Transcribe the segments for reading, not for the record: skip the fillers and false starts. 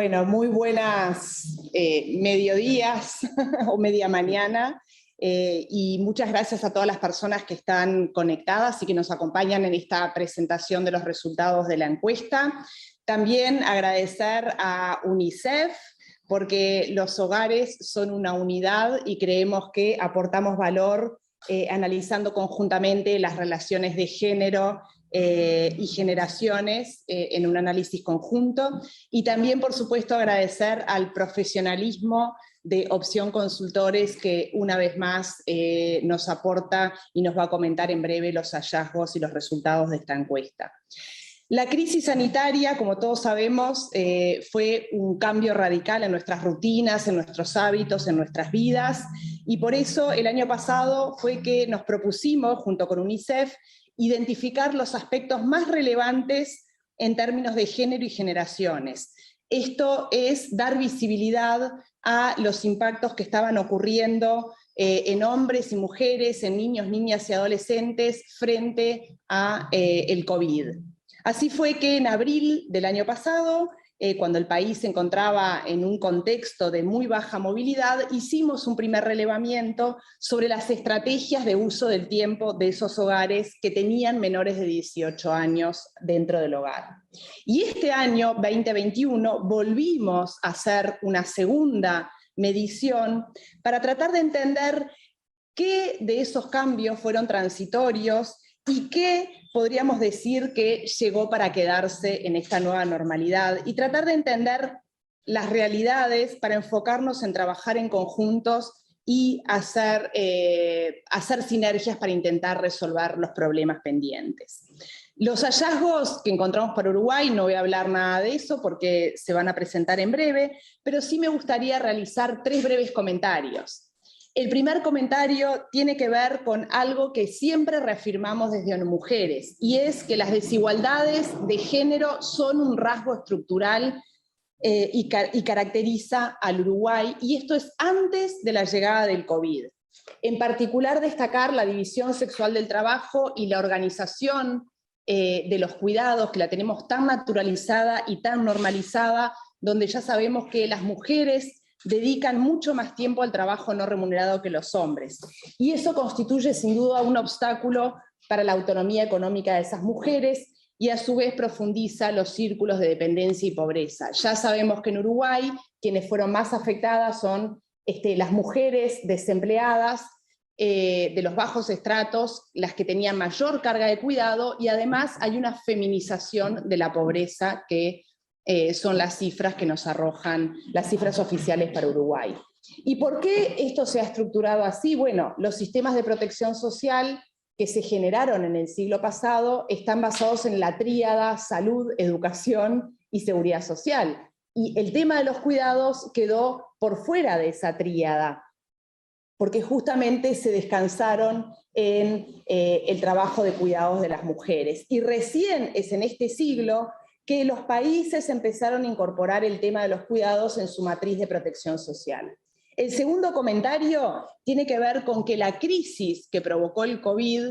Bueno, muy buenas mediodías o media mañana y muchas gracias a todas las personas que están conectadas y que nos acompañan en esta presentación de los resultados de la encuesta. También agradecer a UNICEF porque los hogares son una unidad y creemos que aportamos valor analizando conjuntamente las relaciones de género y generaciones en un análisis conjunto, y también por supuesto agradecer al profesionalismo de Opción Consultores que una vez más nos aporta y nos va a comentar en breve los hallazgos y los resultados de esta encuesta. La crisis sanitaria, como todos sabemos, fue un cambio radical en nuestras rutinas, en nuestros hábitos, en nuestras vidas, y por eso el año pasado fue que nos propusimos, junto con UNICEF, identificar los aspectos más relevantes en términos de género y generaciones. Esto es dar visibilidad a los impactos que estaban ocurriendo en hombres y mujeres, en niños, niñas y adolescentes frente a el COVID. Así fue que en abril del año pasado, cuando el país se encontraba en un contexto de muy baja movilidad, hicimos un primer relevamiento sobre las estrategias de uso del tiempo de esos hogares que tenían menores de 18 años dentro del hogar. Y este año, 2021, volvimos a hacer una segunda medición para tratar de entender qué de esos cambios fueron transitorios y qué podríamos decir que llegó para quedarse en esta nueva normalidad, y tratar de entender las realidades para enfocarnos en trabajar en conjuntos y hacer sinergias para intentar resolver los problemas pendientes. Los hallazgos que encontramos para Uruguay, no voy a hablar nada de eso porque se van a presentar en breve, pero sí me gustaría realizar 3 breves comentarios. El primer comentario tiene que ver con algo que siempre reafirmamos desde ONU Mujeres, y es que las desigualdades de género son un rasgo estructural y caracteriza al Uruguay, y esto es antes de la llegada del COVID. En particular, destacar la división sexual del trabajo y la organización de los cuidados, que la tenemos tan naturalizada y tan normalizada, donde ya sabemos que las mujeres dedican mucho más tiempo al trabajo no remunerado que los hombres. Y eso constituye sin duda un obstáculo para la autonomía económica de esas mujeres y a su vez profundiza los círculos de dependencia y pobreza. Ya sabemos que en Uruguay quienes fueron más afectadas son las mujeres desempleadas, de los bajos estratos, las que tenían mayor carga de cuidado, y además hay una feminización de la pobreza que son las cifras que nos arrojan, las cifras oficiales para Uruguay. ¿Y por qué esto se ha estructurado así? Bueno, los sistemas de protección social que se generaron en el siglo pasado están basados en la tríada salud, educación y seguridad social. Y el tema de los cuidados quedó por fuera de esa tríada, porque justamente se descansaron en el trabajo de cuidados de las mujeres. Y recién es en este siglo que los países empezaron a incorporar el tema de los cuidados en su matriz de protección social. El segundo comentario tiene que ver con que la crisis que provocó el COVID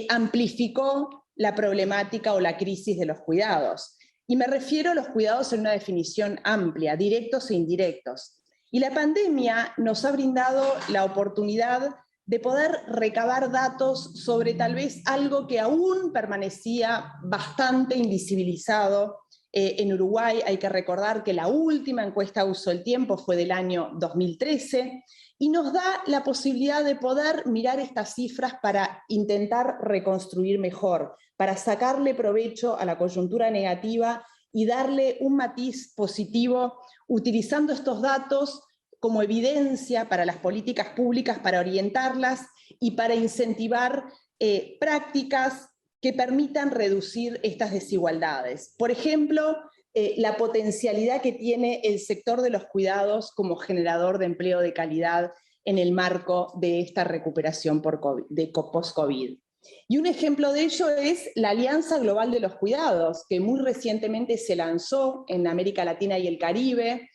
amplificó la problemática o la crisis de los cuidados. Y me refiero a los cuidados en una definición amplia, directos e indirectos. Y la pandemia nos ha brindado la oportunidad de poder recabar datos sobre tal vez algo que aún permanecía bastante invisibilizado en Uruguay. Hay que recordar que la última encuesta de uso del tiempo fue del año 2013, y nos da la posibilidad de poder mirar estas cifras para intentar reconstruir mejor, para sacarle provecho a la coyuntura negativa y darle un matiz positivo, utilizando estos datos como evidencia para las políticas públicas, para orientarlas y para incentivar prácticas que permitan reducir estas desigualdades. Por ejemplo, la potencialidad que tiene el sector de los cuidados como generador de empleo de calidad en el marco de esta recuperación post-COVID. Y un ejemplo de ello es la Alianza Global de los Cuidados, que muy recientemente se lanzó en América Latina y el Caribe,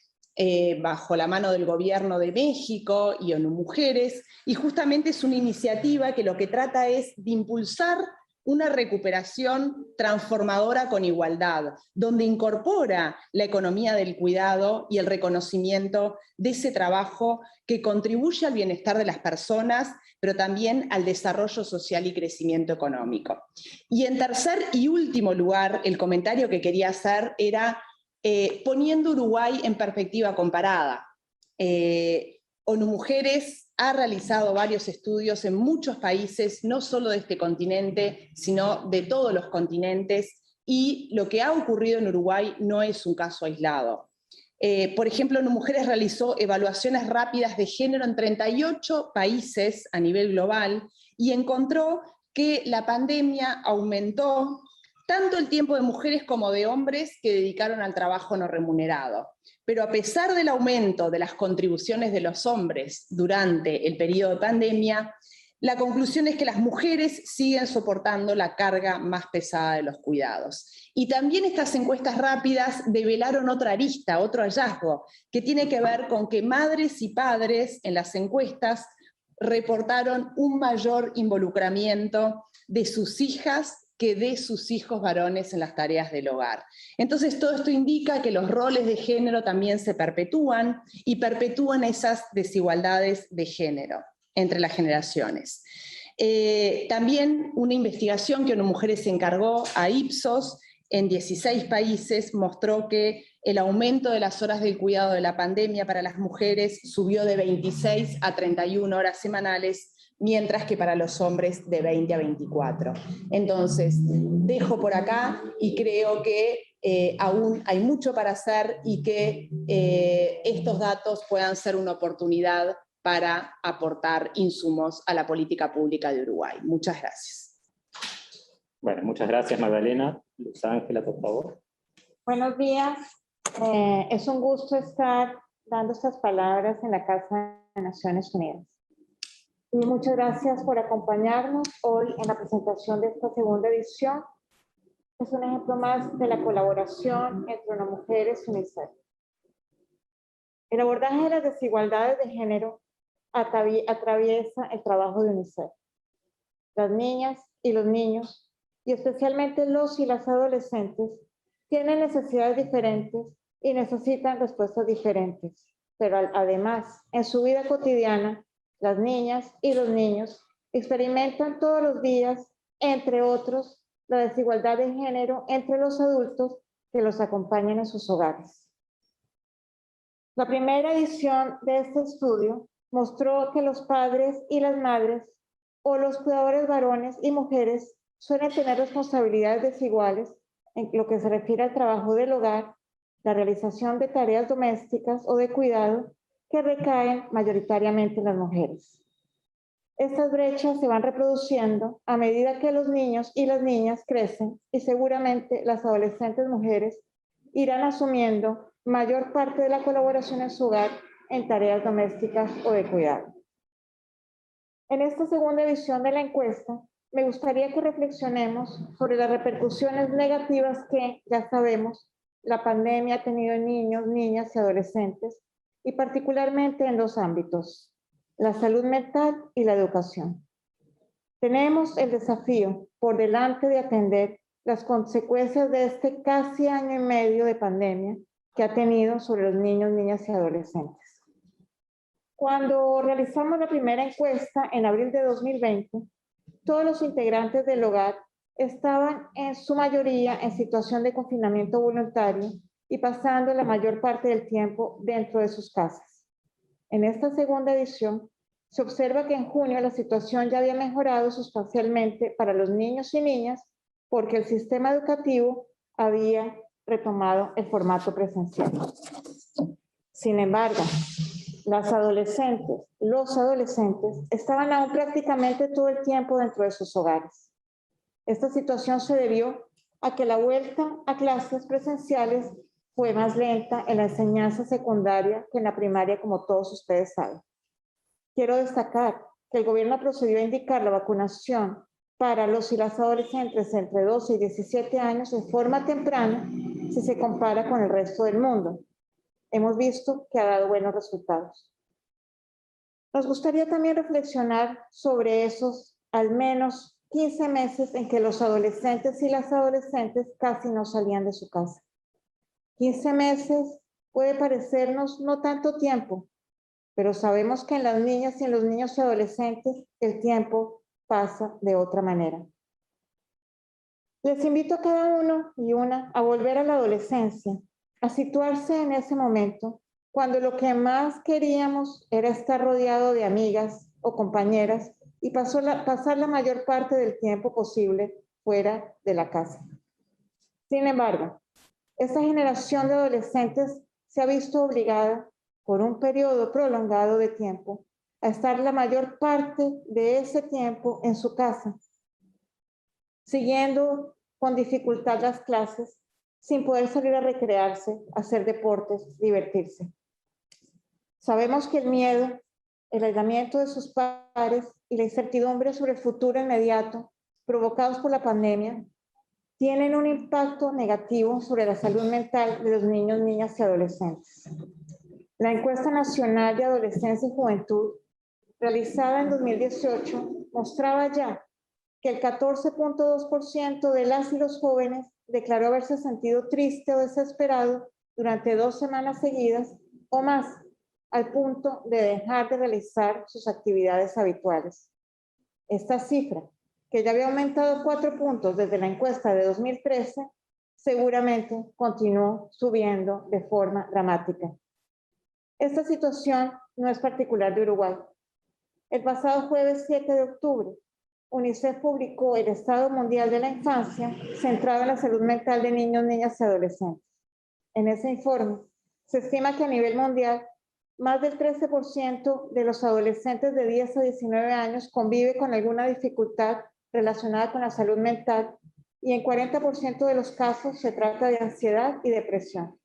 bajo la mano del Gobierno de México y ONU Mujeres, y justamente es una iniciativa que lo que trata es de impulsar una recuperación transformadora con igualdad, donde incorpora la economía del cuidado y el reconocimiento de ese trabajo que contribuye al bienestar de las personas, pero también al desarrollo social y crecimiento económico. Y en tercer y último lugar, el comentario que quería hacer era poniendo Uruguay en perspectiva comparada. ONU Mujeres ha realizado varios estudios en muchos países, no solo de este continente, sino de todos los continentes, y lo que ha ocurrido en Uruguay no es un caso aislado. Por ejemplo, ONU Mujeres realizó evaluaciones rápidas de género en 38 países a nivel global y encontró que la pandemia aumentó tanto el tiempo de mujeres como de hombres que dedicaron al trabajo no remunerado. Pero a pesar del aumento de las contribuciones de los hombres durante el periodo de pandemia, la conclusión es que las mujeres siguen soportando la carga más pesada de los cuidados. Y también estas encuestas rápidas develaron otra arista, otro hallazgo, que tiene que ver con que madres y padres en las encuestas reportaron un mayor involucramiento de sus hijas que de sus hijos varones en las tareas del hogar. Entonces todo esto indica que los roles de género también se perpetúan y perpetúan esas desigualdades de género entre las generaciones. También una investigación que ONU Mujeres se encargó a Ipsos en 16 países mostró que el aumento de las horas del cuidado de la pandemia para las mujeres subió de 26 a 31 horas semanales, mientras que para los hombres de 20 a 24. Entonces, dejo por acá y creo que aún hay mucho para hacer y que estos datos puedan ser una oportunidad para aportar insumos a la política pública de Uruguay. Muchas gracias. Bueno, muchas gracias, Magdalena. Luz Ángela, por favor. Buenos días. Es un gusto estar dando estas palabras en la Casa de Naciones Unidas. Y muchas gracias por acompañarnos hoy en la presentación de esta segunda edición. Es un ejemplo más de la colaboración entre ONU Mujeres y UNICEF. El abordaje de las desigualdades de género atraviesa el trabajo de UNICEF. Las niñas y los niños, y especialmente los y las adolescentes, tienen necesidades diferentes y necesitan respuestas diferentes. Pero además, en su vida cotidiana, las niñas y los niños experimentan todos los días, entre otros, la desigualdad de género entre los adultos que los acompañan en sus hogares. La primera edición de este estudio mostró que los padres y las madres o los cuidadores varones y mujeres suelen tener responsabilidades desiguales en lo que se refiere al trabajo del hogar, la realización de tareas domésticas o de cuidado que recaen mayoritariamente en las mujeres. Estas brechas se van reproduciendo a medida que los niños y las niñas crecen y seguramente las adolescentes mujeres irán asumiendo mayor parte de la colaboración en su hogar en tareas domésticas o de cuidado. En esta segunda edición de la encuesta, me gustaría que reflexionemos sobre las repercusiones negativas que, ya sabemos, la pandemia ha tenido en niños, niñas y adolescentes, y particularmente en dos ámbitos: la salud mental y la educación. Tenemos el desafío por delante de atender las consecuencias de este casi año y medio de pandemia que ha tenido sobre los niños, niñas y adolescentes. Cuando realizamos la primera encuesta en abril de 2020, todos los integrantes del hogar estaban en su mayoría en situación de confinamiento voluntario y pasando la mayor parte del tiempo dentro de sus casas. En esta segunda edición, se observa que en junio la situación ya había mejorado sustancialmente para los niños y niñas porque el sistema educativo había retomado el formato presencial. Sin embargo, los adolescentes estaban aún prácticamente todo el tiempo dentro de sus hogares. Esta situación se debió a que la vuelta a clases presenciales fue más lenta en la enseñanza secundaria que en la primaria, como todos ustedes saben. Quiero destacar que el gobierno procedió a indicar la vacunación para los y las adolescentes entre 12 y 17 años en forma temprana si se compara con el resto del mundo. Hemos visto que ha dado buenos resultados. Nos gustaría también reflexionar sobre esos, al menos 15 meses en que los adolescentes y las adolescentes casi no salían de su casa. 15 meses puede parecernos no tanto tiempo, pero sabemos que en las niñas y en los niños y adolescentes el tiempo pasa de otra manera. Les invito a cada uno y una a volver a la adolescencia, a situarse en ese momento, cuando lo que más queríamos era estar rodeado de amigas o compañeras y pasar la mayor parte del tiempo posible fuera de la casa. Sin embargo, esta generación de adolescentes se ha visto obligada por un periodo prolongado de tiempo a estar la mayor parte de ese tiempo en su casa, siguiendo con dificultad las clases, sin poder salir a recrearse, hacer deportes, divertirse. Sabemos que el miedo, el aislamiento de sus pares y la incertidumbre sobre el futuro inmediato provocados por la pandemia tienen un impacto negativo sobre la salud mental de los niños, niñas y adolescentes. La encuesta nacional de adolescencia y juventud, realizada en 2018, mostraba ya que el 14.2% de las y los jóvenes declaró haberse sentido triste o desesperado durante 2 semanas seguidas o más, al punto de dejar de realizar sus actividades habituales. Esta cifra, que ya había aumentado 4 puntos desde la encuesta de 2013, seguramente continuó subiendo de forma dramática. Esta situación no es particular de Uruguay. El pasado jueves 7 de octubre, UNICEF publicó el Estado Mundial de la Infancia centrado en la salud mental de niños, niñas y adolescentes. En ese informe, se estima que a nivel mundial, más del 13% de los adolescentes de 10 a 19 años convive con alguna dificultad relacionada con la salud mental y en 40% de los casos se trata de ansiedad y depresión.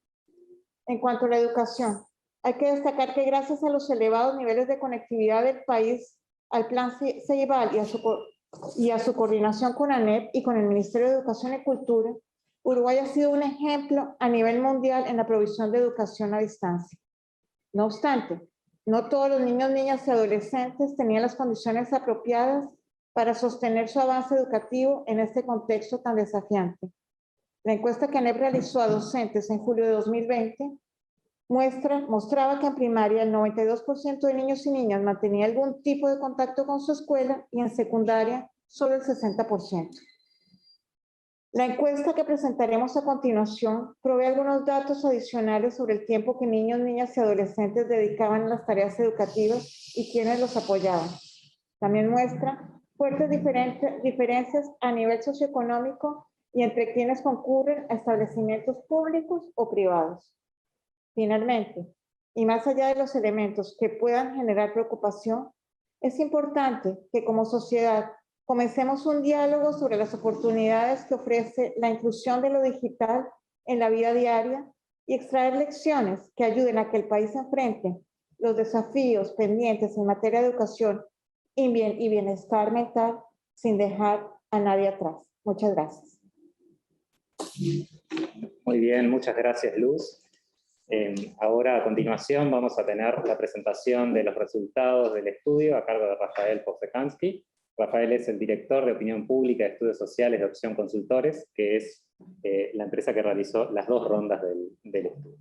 En cuanto a la educación, hay que destacar que gracias a los elevados niveles de conectividad del país, al Plan Ceibal y a su coordinación con ANEP y con el Ministerio de Educación y Cultura, Uruguay ha sido un ejemplo a nivel mundial en la provisión de educación a distancia. No obstante, no todos los niños, niñas y adolescentes tenían las condiciones apropiadas para sostener su avance educativo en este contexto tan desafiante. La encuesta que ANEP realizó a docentes en julio de 2020 mostraba que en primaria el 92% de niños y niñas mantenía algún tipo de contacto con su escuela y en secundaria solo el 60%. La encuesta que presentaremos a continuación provee algunos datos adicionales sobre el tiempo que niños, niñas y adolescentes dedicaban a las tareas educativas y quienes los apoyaban. También muestra fuertes diferencias a nivel socioeconómico y entre quienes concurren a establecimientos públicos o privados. Finalmente, y más allá de los elementos que puedan generar preocupación, es importante que como sociedad comencemos un diálogo sobre las oportunidades que ofrece la inclusión de lo digital en la vida diaria y extraer lecciones que ayuden a que el país enfrente los desafíos pendientes en materia de educación y bienestar mental sin dejar a nadie atrás. Muchas gracias. Muy bien, muchas gracias, Luz. Ahora, a continuación, vamos a tener la presentación de los resultados del estudio a cargo de Rafael Posekansky. Rafael es el director de Opinión Pública de Estudios Sociales de Opción Consultores, que es la empresa que realizó las 2 rondas del estudio.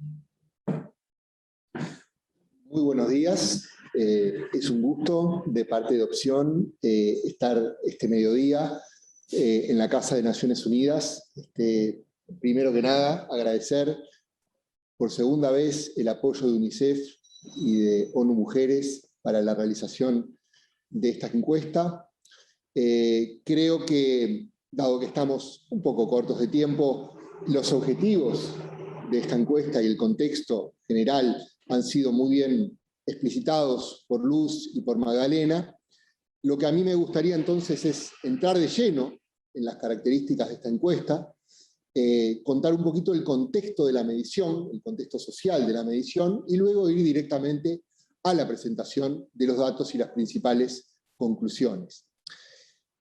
Muy buenos días. Es un gusto de parte de Opción estar este mediodía en la Casa de Naciones Unidas. Primero que nada, agradecer por segunda vez el apoyo de UNICEF y de ONU Mujeres para la realización de esta encuesta. Creo que, dado que estamos un poco cortos de tiempo, los objetivos de esta encuesta y el contexto general han sido muy bien explicitados por Luz y por Magdalena. Lo que a mí me gustaría entonces es entrar de lleno en las características de esta encuesta, contar un poquito el contexto de la medición, el contexto social de la medición, y luego ir directamente a la presentación de los datos y las principales conclusiones.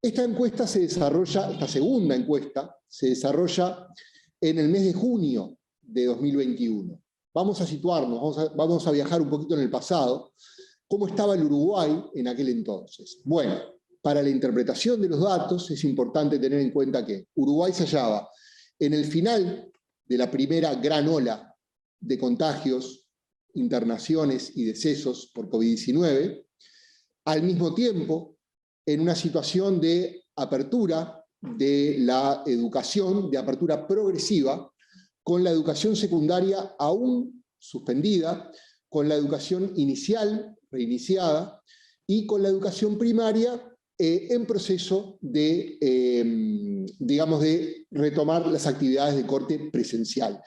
Esta encuesta se desarrolla, esta segunda encuesta, se desarrolla en el mes de junio de 2021. Vamos a situarnos, vamos a viajar un poquito en el pasado. ¿Cómo estaba el Uruguay en aquel entonces? Bueno, para la interpretación de los datos es importante tener en cuenta que Uruguay se hallaba en el final de la primera gran ola de contagios, internaciones y decesos por COVID-19, al mismo tiempo en una situación de apertura de la educación, de apertura progresiva, con la educación secundaria aún suspendida, con la educación inicial reiniciada y con la educación primaria en proceso de, digamos, de retomar las actividades de corte presencial.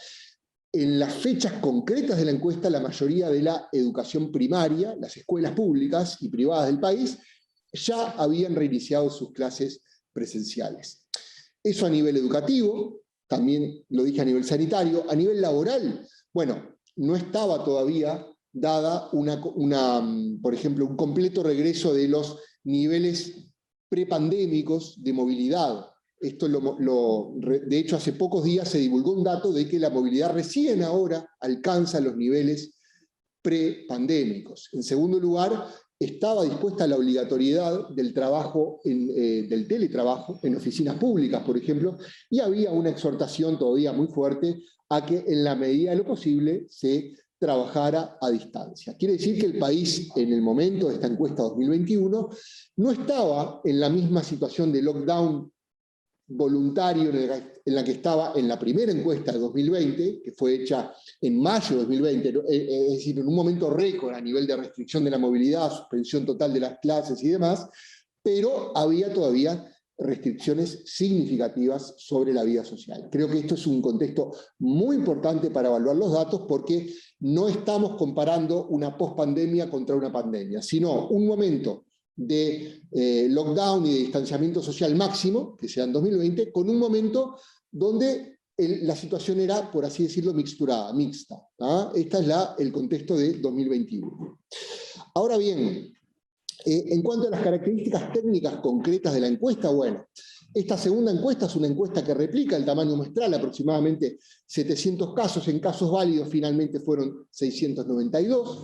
En las fechas concretas de la encuesta, la mayoría de la educación primaria, las escuelas públicas y privadas del país, ya habían reiniciado sus clases presenciales. Eso a nivel educativo, también lo dije a nivel sanitario, a nivel laboral, bueno, no estaba todavía dada por ejemplo, un completo regreso de los niveles prepandémicos de movilidad. Esto de hecho, hace pocos días se divulgó un dato de que la movilidad recién ahora alcanza los niveles prepandémicos. En segundo lugar, estaba dispuesta la obligatoriedad del trabajo, del teletrabajo en oficinas públicas, por ejemplo, y había una exhortación todavía muy fuerte a que en la medida de lo posible se trabajara a distancia. Quiere decir que el país, en el momento de esta encuesta 2021, no estaba en la misma situación de lockdown voluntario en la que estaba en la primera encuesta de 2020, que fue hecha en mayo de 2020, es decir, en un momento récord a nivel de restricción de la movilidad, suspensión total de las clases y demás, pero había todavía restricciones significativas sobre la vida social. Creo que esto es un contexto muy importante para evaluar los datos, porque no estamos comparando una pospandemia contra una pandemia, sino un momento de lockdown y de distanciamiento social máximo, que sea en 2020, con un momento donde la situación era, por así decirlo, mixturada, mixta. Este es el contexto de 2021. Ahora bien, en cuanto a las características técnicas concretas de la encuesta, bueno, esta segunda encuesta es una encuesta que replica el tamaño muestral, aproximadamente 700 casos, en casos válidos finalmente fueron 692.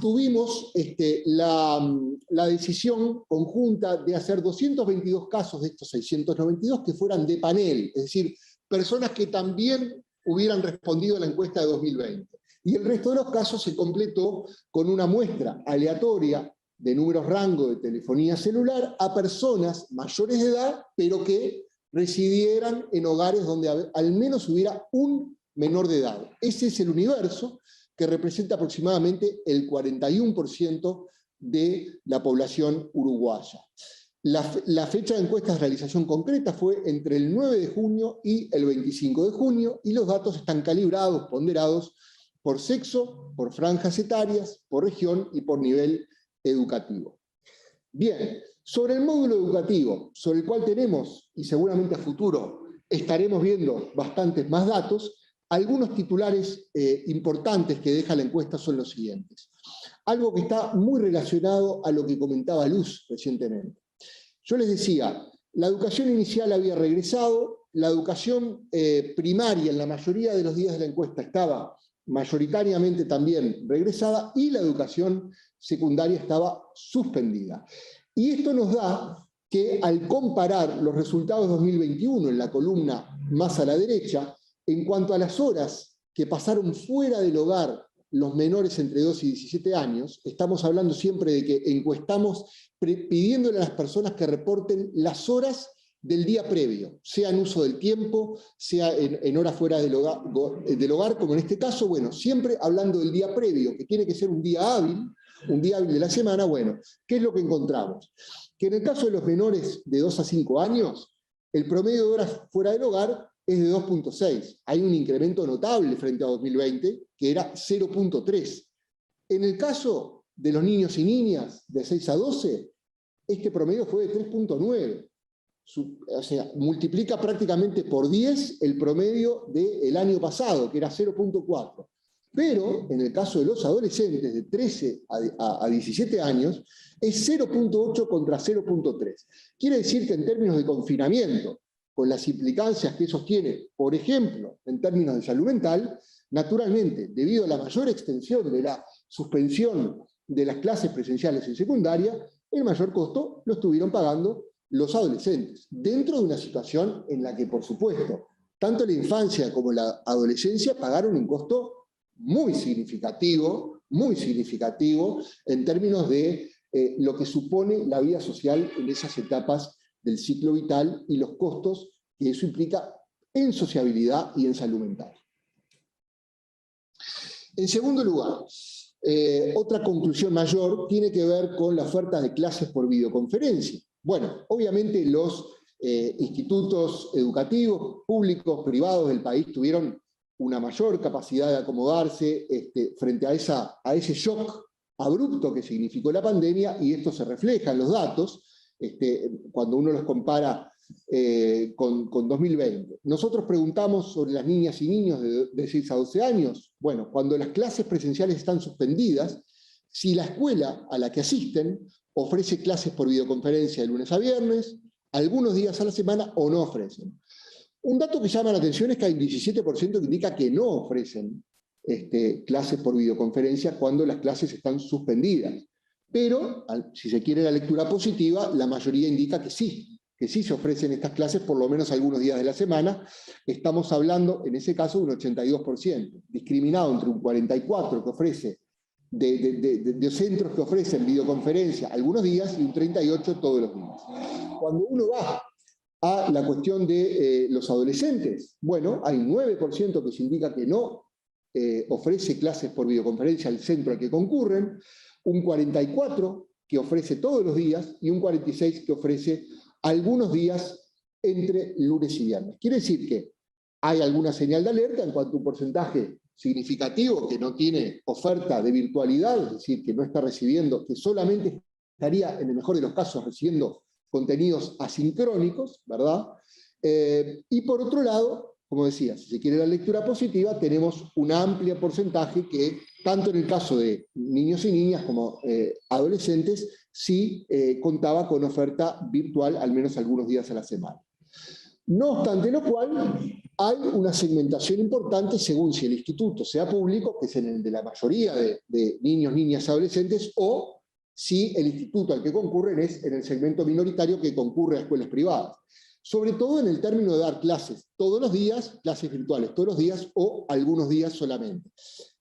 Tuvimos la decisión conjunta de hacer 222 casos de estos 692 que fueran de panel, es decir, personas que también hubieran respondido a la encuesta de 2020. Y el resto de los casos se completó con una muestra aleatoria de números rango de telefonía celular a personas mayores de edad, pero que residieran en hogares donde al menos hubiera un menor de edad. Ese es el universo, que representa aproximadamente el 41% de la población uruguaya. La fecha de encuestas de realización concreta fue entre el 9 de junio y el 25 de junio, y los datos están calibrados, ponderados, por sexo, por franjas etarias, por región y por nivel educativo. Bien, sobre el módulo educativo, sobre el cual tenemos, y seguramente a futuro estaremos viendo bastantes más datos, algunos titulares importantes que deja la encuesta son los siguientes. Algo que está muy relacionado a lo que comentaba Luz recientemente. Yo les decía, la educación inicial había regresado, la educación primaria en la mayoría de los días de la encuesta estaba mayoritariamente también regresada, y la educación secundaria estaba suspendida. Y esto nos da que, al comparar los resultados de 2021 en la columna más a la derecha, en cuanto a las horas que pasaron fuera del hogar los menores entre 2 y 17 años, estamos hablando siempre de que encuestamos pidiéndole a las personas que reporten las horas del día previo, sea en uso del tiempo, sea en horas fuera del hogar, como en este caso, bueno, siempre hablando del día previo, que tiene que ser un día hábil de la semana. Bueno, ¿qué es lo que encontramos? Que en el caso de los menores de 2 a 5 años, el promedio de horas fuera del hogar es de 2.6. Hay un incremento notable frente a 2020, que era 0.3. En el caso de los niños y niñas de 6 a 12, este promedio fue de 3.9. O sea, multiplica prácticamente por 10 el promedio del año pasado, que era 0.4. Pero en el caso de los adolescentes de 13 a 17 años, es 0.8 contra 0.3. Quiere decir que en términos de confinamiento, con las implicancias que eso tiene, por ejemplo, en términos de salud mental, naturalmente, debido a la mayor extensión de la suspensión de las clases presenciales en secundaria, el mayor costo lo estuvieron pagando los adolescentes, dentro de una situación en la que, por supuesto, tanto la infancia como la adolescencia pagaron un costo muy significativo en términos de lo que supone la vida social en esas etapas del ciclo vital y los costos que eso implica en sociabilidad y en salud mental. En segundo lugar, otra conclusión mayor tiene que ver con la oferta de clases por videoconferencia. Bueno, obviamente los institutos educativos, públicos, privados del país tuvieron una mayor capacidad de acomodarse frente a ese shock abrupto que significó la pandemia, y esto se refleja en los datos cuando uno los compara con 2020. Nosotros preguntamos sobre las niñas y niños de 6 a 12 años. Bueno, cuando las clases presenciales están suspendidas, si la escuela a la que asisten ofrece clases por videoconferencia de lunes a viernes, algunos días a la semana, o no ofrecen. Un dato que llama la atención es que hay un 17% que indica que no ofrecen clases por videoconferencia cuando las clases están suspendidas. Pero, si se quiere la lectura positiva, la mayoría indica que sí se ofrecen estas clases por lo menos algunos días de la semana. Estamos hablando, en ese caso, de un 82%, discriminado entre un 44% que ofrece de centros que ofrecen videoconferencia algunos días y un 38% todos los días. Cuando uno va a la cuestión de los adolescentes, bueno, hay 9% que se indica que no ofrece clases por videoconferencia al centro al que concurren, un 44% que ofrece todos los días y un 46% que ofrece algunos días entre lunes y viernes. Quiere decir que hay alguna señal de alerta en cuanto a un porcentaje significativo que no tiene oferta de virtualidad, es decir, que no está recibiendo, que solamente estaría, en el mejor de los casos, recibiendo contenidos asincrónicos, ¿verdad? Y por otro lado, como decía, si se quiere la lectura positiva, tenemos un amplio porcentaje que, tanto en el caso de niños y niñas como adolescentes, sí contaba con oferta virtual al menos algunos días a la semana. No obstante lo cual, hay una segmentación importante según si el instituto sea público, que es en el de la mayoría de niños, niñas, adolescentes, o si el instituto al que concurren es en el segmento minoritario que concurre a escuelas privadas. Sobre todo en el término de dar clases todos los días, clases virtuales todos los días o algunos días solamente.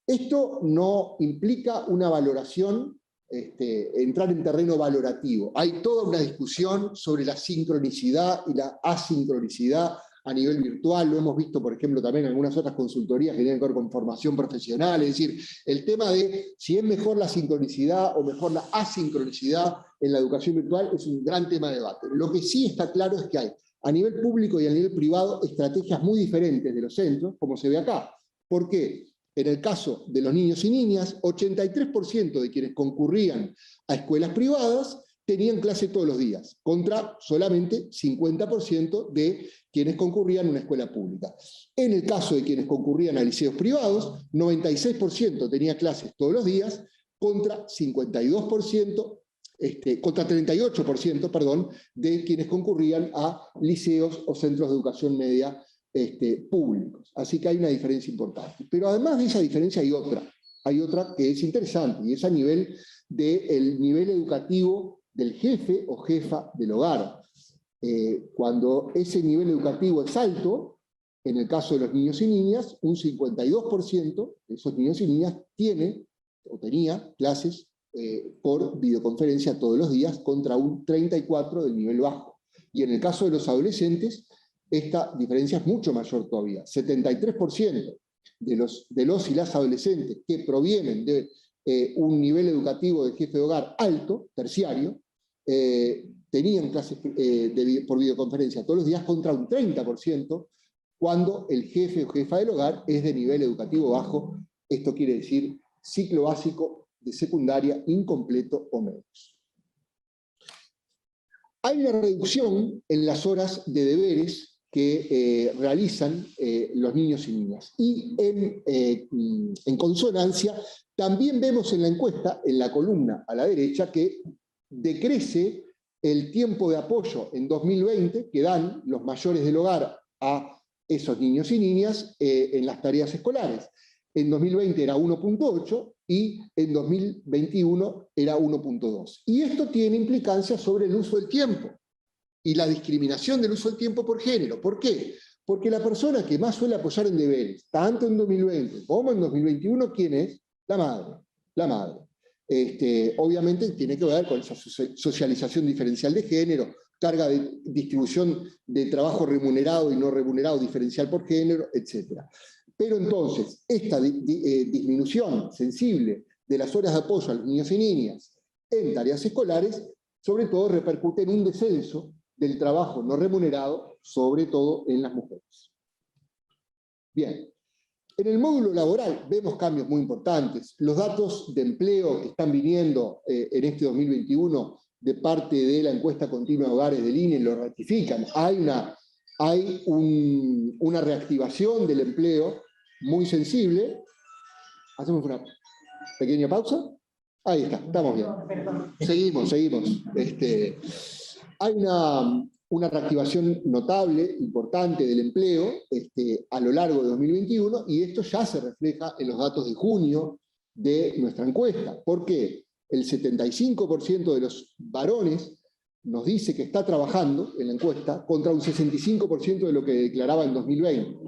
Esto no implica una valoración, entrar en terreno valorativo. Hay toda una discusión sobre la sincronicidad y la asincronicidad a nivel virtual. Lo hemos visto, por ejemplo, también en algunas otras consultorías que tienen que ver con formación profesional. Es decir, el tema de si es mejor la sincronicidad o mejor la asincronicidad en la educación virtual es un gran tema de debate. Lo que sí está claro es que hay, a nivel público y a nivel privado, estrategias muy diferentes de los centros, como se ve acá. ¿Por qué? En el caso de los niños y niñas, 83% de quienes concurrían a escuelas privadas tenían clase todos los días, contra solamente 50% de quienes concurrían a una escuela pública. En el caso de quienes concurrían a liceos privados, 96% tenía clases todos los días, contra 52%, contra 38%, perdón, de quienes concurrían a liceos o centros de educación media públicos. Así que hay una diferencia importante. Pero además de esa diferencia hay otra que es interesante, y es a nivel del nivel educativo del jefe o jefa del hogar. Cuando ese nivel educativo es alto, en el caso de los niños y niñas, un 52% de esos niños y niñas tiene o tenía clases por videoconferencia todos los días, contra un 34% del nivel bajo. Y en el caso de los adolescentes, esta diferencia es mucho mayor todavía. 73% de los y las adolescentes que provienen de un nivel educativo de jefe de hogar alto, terciario, tenían clases por videoconferencia todos los días, contra un 30% cuando el jefe o jefa del hogar es de nivel educativo bajo. Esto quiere decir ciclo básico de secundaria incompleto o menos. Hay una reducción en las horas de deberes que realizan los niños y niñas. Y en consonancia, también vemos en la encuesta, en la columna a la derecha, que decrece el tiempo de apoyo en 2020 que dan los mayores del hogar a esos niños y niñas en las tareas escolares. En 2020 era 1.8, y en 2021 era 1.2. Y esto tiene implicancias sobre el uso del tiempo y la discriminación del uso del tiempo por género. ¿Por qué? Porque la persona que más suele apoyar en deberes, tanto en 2020 como en 2021, ¿quién es? La madre. La madre. Obviamente tiene que ver con esa socialización diferencial de género, carga de distribución de trabajo remunerado y no remunerado diferencial por género, etc. Pero entonces, esta disminución sensible de las horas de apoyo a los niños y niñas en tareas escolares, sobre todo repercute en un descenso del trabajo no remunerado, sobre todo en las mujeres. Bien, en el módulo laboral vemos cambios muy importantes. Los datos de empleo que están viniendo en este 2021 de parte de la encuesta continua de hogares del INE lo ratifican. Hay una reactivación del empleo muy sensible. Hacemos una pequeña pausa. Ahí está, estamos bien. Seguimos. Hay una reactivación notable, importante del empleo a lo largo de 2021, y esto ya se refleja en los datos de junio de nuestra encuesta. ¿Por qué? El 75% de los varones nos dice que está trabajando en la encuesta, contra un 65% de lo que declaraba en 2020.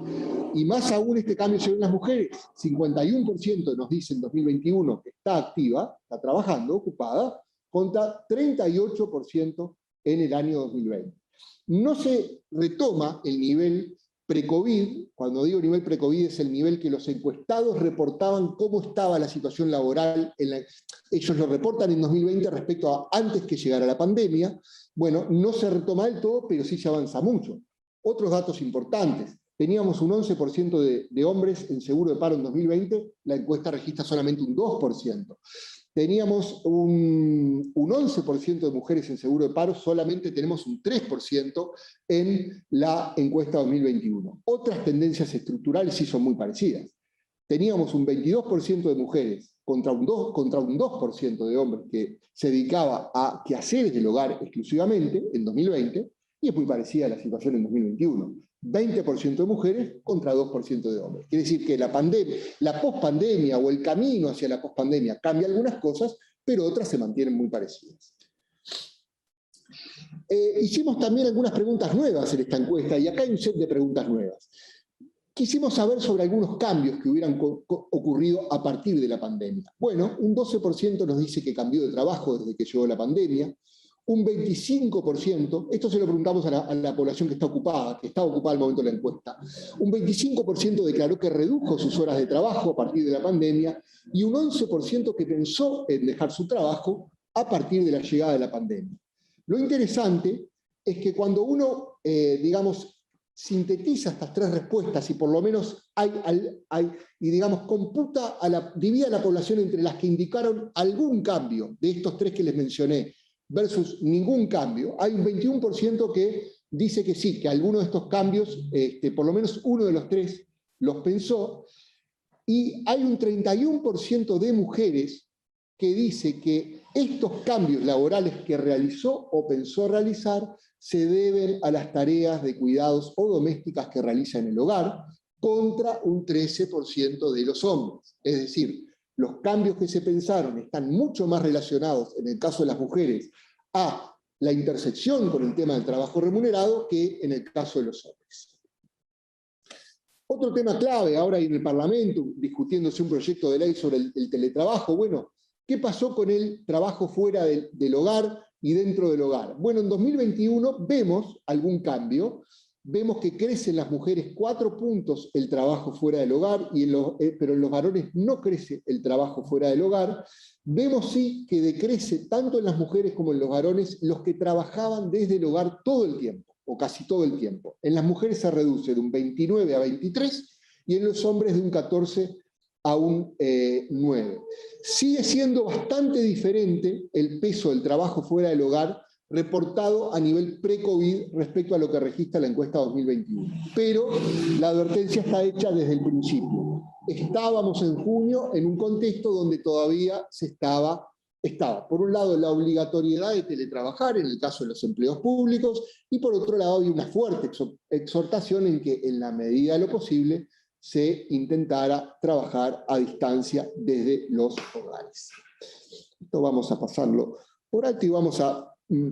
Y más aún este cambio se ve en las mujeres. 51% nos dice en 2021 que está activa, está trabajando, ocupada, contra 38% en el año 2020. No se retoma el nivel pre-COVID. Cuando digo nivel pre-COVID es el nivel que los encuestados reportaban cómo estaba la situación laboral. Ellos lo reportan en 2020 respecto a antes que llegara la pandemia. Bueno, no se retoma del todo, pero sí se avanza mucho. Otros datos importantes. Teníamos un 11% de hombres en seguro de paro en 2020, la encuesta registra solamente un 2%. Teníamos un 11% de mujeres en seguro de paro, solamente tenemos un 3% en la encuesta 2021. Otras tendencias estructurales sí son muy parecidas. Teníamos un 22% de mujeres contra un 2% de hombres que se dedicaba a quehaceres del hogar exclusivamente en 2020, y es muy parecida a la situación en 2021. 20% de mujeres contra 2% de hombres. Quiere decir que la pospandemia o el camino hacia la pospandemia cambia algunas cosas, pero otras se mantienen muy parecidas. Hicimos también algunas preguntas nuevas en esta encuesta, y acá hay un set de preguntas nuevas. Quisimos saber sobre algunos cambios que hubieran ocurrido a partir de la pandemia. Bueno, un 12% nos dice que cambió de trabajo desde que llegó la pandemia. Un 25%, esto se lo preguntamos a la población que estaba ocupada al momento de la encuesta, un 25% declaró que redujo sus horas de trabajo a partir de la pandemia, y un 11% que pensó en dejar su trabajo a partir de la llegada de la pandemia. Lo interesante es que cuando uno, sintetiza estas tres respuestas y por lo menos divide a la población entre las que indicaron algún cambio de estos tres que les mencioné, versus ningún cambio, hay un 21% que dice que sí, que alguno de estos cambios, por lo menos uno de los tres, los pensó, y hay un 31% de mujeres que dice que estos cambios laborales que realizó o pensó realizar se deben a las tareas de cuidados o domésticas que realiza en el hogar, contra un 13% de los hombres. Es decir, los cambios que se pensaron están mucho más relacionados, en el caso de las mujeres, a la intersección con el tema del trabajo remunerado que en el caso de los hombres. Otro tema clave, ahora en el Parlamento, discutiéndose un proyecto de ley sobre el teletrabajo. Bueno, ¿qué pasó con el trabajo fuera del hogar y dentro del hogar? Bueno, en 2021 vemos algún cambio. Vemos que crece en las mujeres 4 puntos el trabajo fuera del hogar, pero en los varones no crece el trabajo fuera del hogar. Vemos sí que decrece tanto en las mujeres como en los varones los que trabajaban desde el hogar todo el tiempo, o casi todo el tiempo. En las mujeres se reduce de un 29 a 23, y en los hombres de un 14 a un 9. Sigue siendo bastante diferente el peso del trabajo fuera del hogar reportado a nivel pre-COVID respecto a lo que registra la encuesta 2021. Pero la advertencia está hecha desde el principio. Estábamos en junio en un contexto donde todavía estaba, por un lado, la obligatoriedad de teletrabajar en el caso de los empleos públicos, y por otro lado había una fuerte exhortación en que, en la medida de lo posible, se intentara trabajar a distancia desde los hogares. Esto vamos a pasarlo por alto y vamos a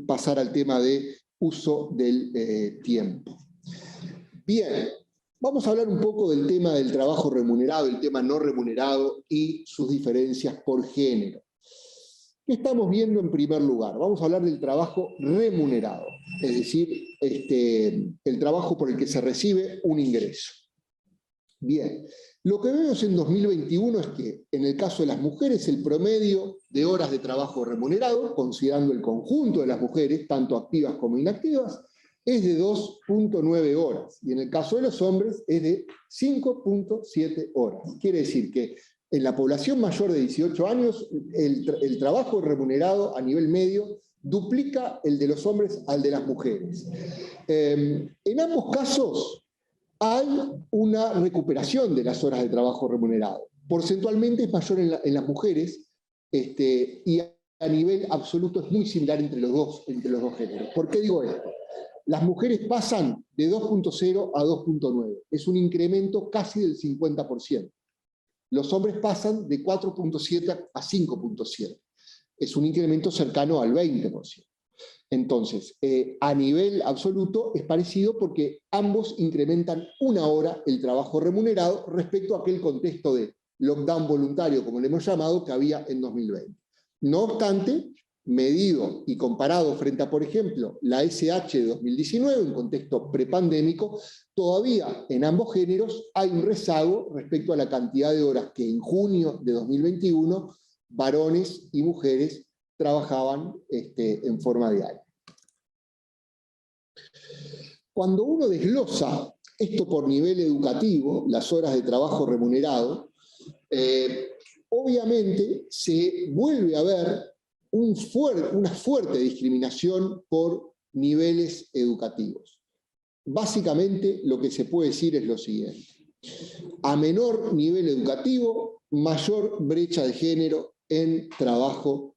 pasar al tema de uso del tiempo. Bien, vamos a hablar un poco del tema del trabajo remunerado, el tema no remunerado y sus diferencias por género. ¿Qué estamos viendo en primer lugar? Vamos a hablar del trabajo remunerado, es decir, el trabajo por el que se recibe un ingreso. Bien, lo que vemos en 2021 es que en el caso de las mujeres el promedio de horas de trabajo remunerado, considerando el conjunto de las mujeres, tanto activas como inactivas, es de 2.9 horas, y en el caso de los hombres es de 5.7 horas. Quiere decir que en la población mayor de 18 años, el trabajo remunerado a nivel medio duplica el de los hombres al de las mujeres. En ambos casos hay una recuperación de las horas de trabajo remunerado. Porcentualmente es mayor en las mujeres, y a nivel absoluto es muy similar entre los dos géneros. ¿Por qué digo esto? Las mujeres pasan de 2.0 a 2.9. Es un incremento casi del 50%. Los hombres pasan de 4.7 a 5.7. Es un incremento cercano al 20%. Entonces, a nivel absoluto es parecido porque ambos incrementan una hora el trabajo remunerado respecto a aquel contexto de lockdown voluntario, como le hemos llamado, que había en 2020. No obstante, medido y comparado frente a, por ejemplo, la SH de 2019, en contexto prepandémico, todavía en ambos géneros hay un rezago respecto a la cantidad de horas que en junio de 2021 varones y mujeres trabajaban en forma diaria. Cuando uno desglosa esto por nivel educativo, las horas de trabajo remunerado, obviamente se vuelve a ver una fuerte discriminación por niveles educativos. Básicamente lo que se puede decir es lo siguiente: a menor nivel educativo, mayor brecha de género en trabajo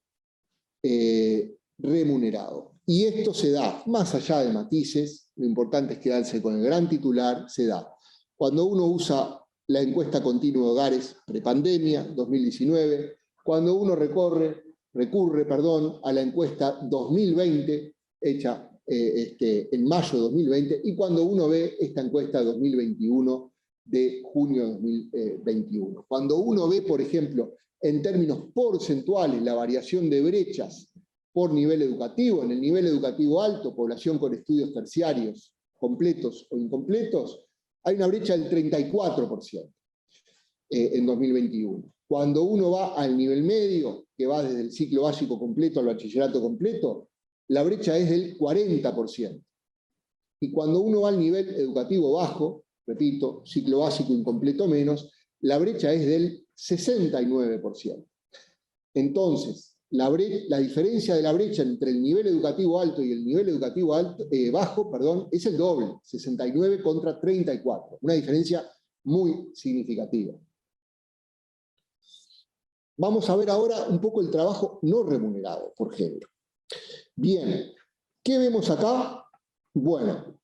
remunerado. Y esto se da, más allá de matices, lo importante es quedarse con el gran titular, se da cuando uno usa la encuesta continua de hogares prepandemia 2019, cuando uno recurre a la encuesta 2020, hecha en mayo de 2020, y cuando uno ve esta encuesta 2021 de junio de 2021. Cuando uno ve, por ejemplo, en términos porcentuales, la variación de brechas por nivel educativo, en el nivel educativo alto, población con estudios terciarios completos o incompletos, hay una brecha del 34% en 2021. Cuando uno va al nivel medio, que va desde el ciclo básico completo al bachillerato completo, la brecha es del 40%. Y cuando uno va al nivel educativo bajo, repito, ciclo básico incompleto menos, la brecha es del 69%. Entonces, la diferencia de la brecha entre el nivel educativo alto y el nivel educativo bajo, es el doble, 69 contra 34, una diferencia muy significativa. Vamos a ver ahora un poco el trabajo no remunerado por género. Bien, ¿qué vemos acá? Bueno,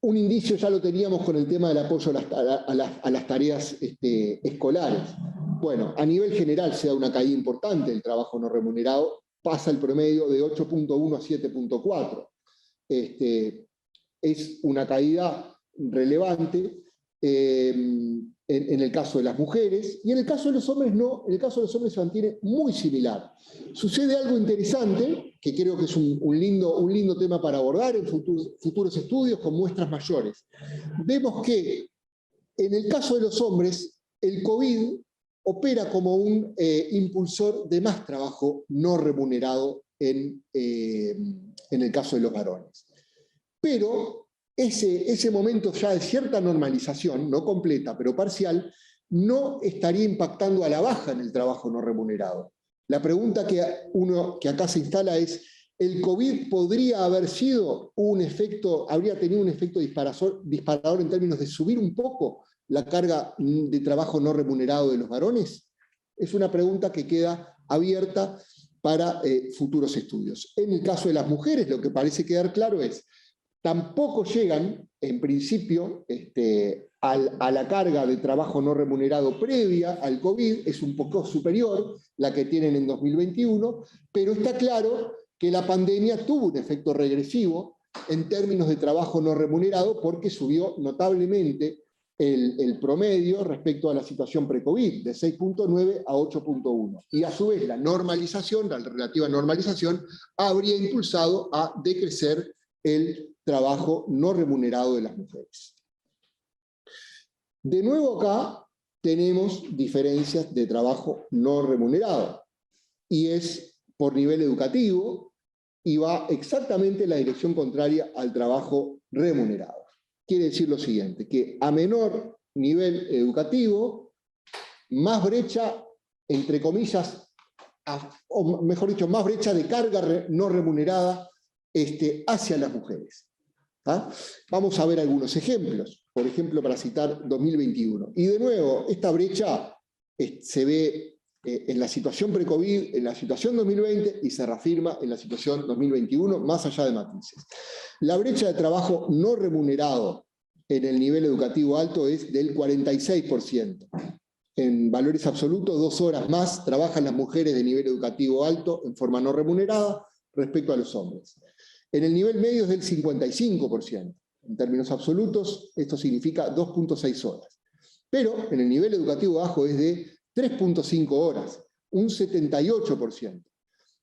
un indicio ya lo teníamos con el tema del apoyo a las tareas escolares. Bueno, a nivel general se da una caída importante del trabajo no remunerado, pasa el promedio de 8.1 a 7.4. Es una caída relevante en el caso de las mujeres, y en el caso de los hombres no, en el caso de los hombres se mantiene muy similar. Sucede algo interesante, que creo que es un lindo tema para abordar en futuros estudios con muestras mayores. Vemos que en el caso de los hombres, el COVID opera como un impulsor de más trabajo no remunerado en el caso de los varones. Pero ese momento ya de cierta normalización, no completa, pero parcial, no estaría impactando a la baja en el trabajo no remunerado. La pregunta que acá se instala es, ¿el COVID podría haber sido habría tenido un efecto disparador en términos de subir un poco la carga de trabajo no remunerado de los varones? Es una pregunta que queda abierta para futuros estudios. En el caso de las mujeres, lo que parece quedar claro es, tampoco llegan, en principio, a la carga de trabajo no remunerado previa al COVID, es un poco superior la que tienen en 2021, pero está claro que la pandemia tuvo un efecto regresivo en términos de trabajo no remunerado porque subió notablemente el promedio respecto a la situación pre-COVID, de 6.9 a 8.1. Y a su vez la normalización, la relativa normalización, habría impulsado a decrecer el trabajo no remunerado de las mujeres. De nuevo acá tenemos diferencias de trabajo no remunerado, y es por nivel educativo, y va exactamente en la dirección contraria al trabajo remunerado. Quiere decir lo siguiente, que a menor nivel educativo, más brecha, entre comillas, o mejor dicho, más brecha de carga no remunerada hacia las mujeres. ¿Ah? Vamos a ver algunos ejemplos, por ejemplo, para citar 2021. Y de nuevo, esta brecha se ve en la situación pre-COVID, en la situación 2020, y se reafirma en la situación 2021, más allá de matices. La brecha de trabajo no remunerado en el nivel educativo alto es del 46%. En valores absolutos, 2 horas más trabajan las mujeres de nivel educativo alto en forma no remunerada respecto a los hombres. En el nivel medio es del 55%. En términos absolutos, esto significa 2.6 horas. Pero en el nivel educativo bajo es de 3.5 horas, un 78%.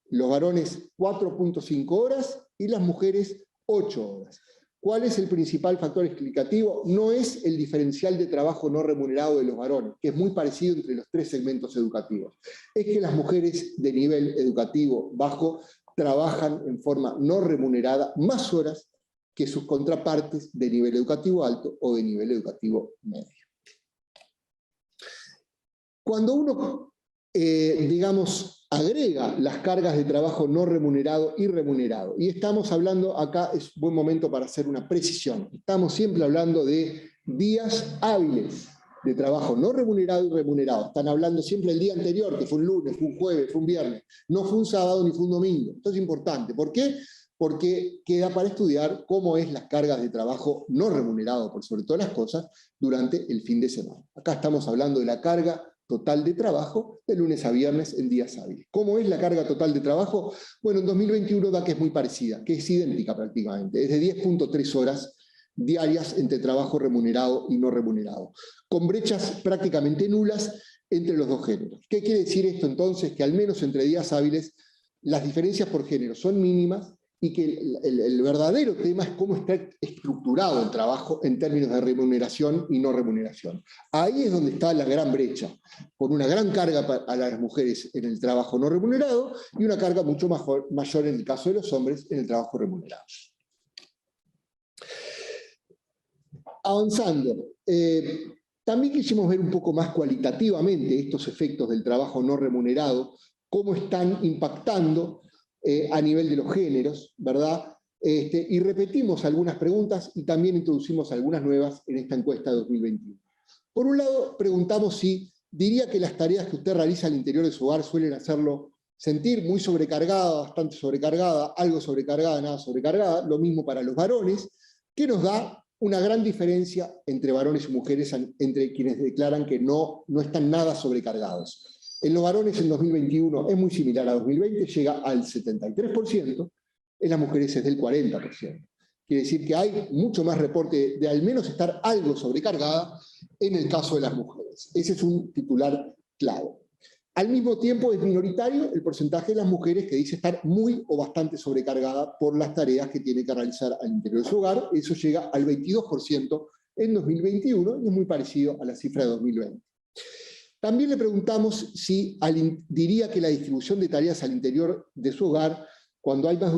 Los varones 4.5 horas y las mujeres 8 horas. ¿Cuál es el principal factor explicativo? No es el diferencial de trabajo no remunerado de los varones, que es muy parecido entre los 3 segmentos educativos. Es que las mujeres de nivel educativo bajo trabajan en forma no remunerada más horas que sus contrapartes de nivel educativo alto o de nivel educativo medio. Cuando uno, digamos, agrega las cargas de trabajo no remunerado y remunerado, y estamos hablando, acá es buen momento para hacer una precisión, estamos siempre hablando de días hábiles de trabajo no remunerado y remunerado. Están hablando siempre del día anterior, que fue un lunes, fue un jueves, fue un viernes, no fue un sábado ni fue un domingo. Esto es importante. ¿Por qué? Porque queda para estudiar cómo es las cargas de trabajo no remunerado, por sobre todas las cosas, durante el fin de semana. Acá estamos hablando de la carga total de trabajo de lunes a viernes en días hábiles. ¿Cómo es la carga total de trabajo? Bueno, en 2021 da que es muy parecida, que es idéntica prácticamente, es de 10.3 horas diarias entre trabajo remunerado y no remunerado, con brechas prácticamente nulas entre los dos géneros. ¿Qué quiere decir esto entonces? Que al menos entre días hábiles las diferencias por género son mínimas y que el verdadero tema es cómo está estructurado el trabajo en términos de remuneración y no remuneración. Ahí es donde está la gran brecha, con una gran carga a las mujeres en el trabajo no remunerado y una carga mucho mayor en el caso de los hombres en el trabajo remunerado. Avanzando, también quisimos ver un poco más cualitativamente estos efectos del trabajo no remunerado, cómo están impactando a nivel de los géneros, ¿verdad? Y repetimos algunas preguntas y también introducimos algunas nuevas en esta encuesta de 2021. Por un lado, preguntamos si diría que las tareas que usted realiza al interior de su hogar suelen hacerlo sentir muy sobrecargada, bastante sobrecargada, algo sobrecargada, nada sobrecargada, lo mismo para los varones, que nos da una gran diferencia entre varones y mujeres, entre quienes declaran que no están nada sobrecargados. En los varones en 2021 es muy similar a 2020, llega al 73%, en las mujeres es del 40%. Quiere decir que hay mucho más reporte de al menos estar algo sobrecargada en el caso de las mujeres. Ese es un titular clave. Al mismo tiempo es minoritario el porcentaje de las mujeres que dice estar muy o bastante sobrecargada por las tareas que tiene que realizar al interior de su hogar. Eso llega al 22% en 2021 y es muy parecido a la cifra de 2020. También le preguntamos si diría que la distribución de tareas al interior de su hogar, cuando hay más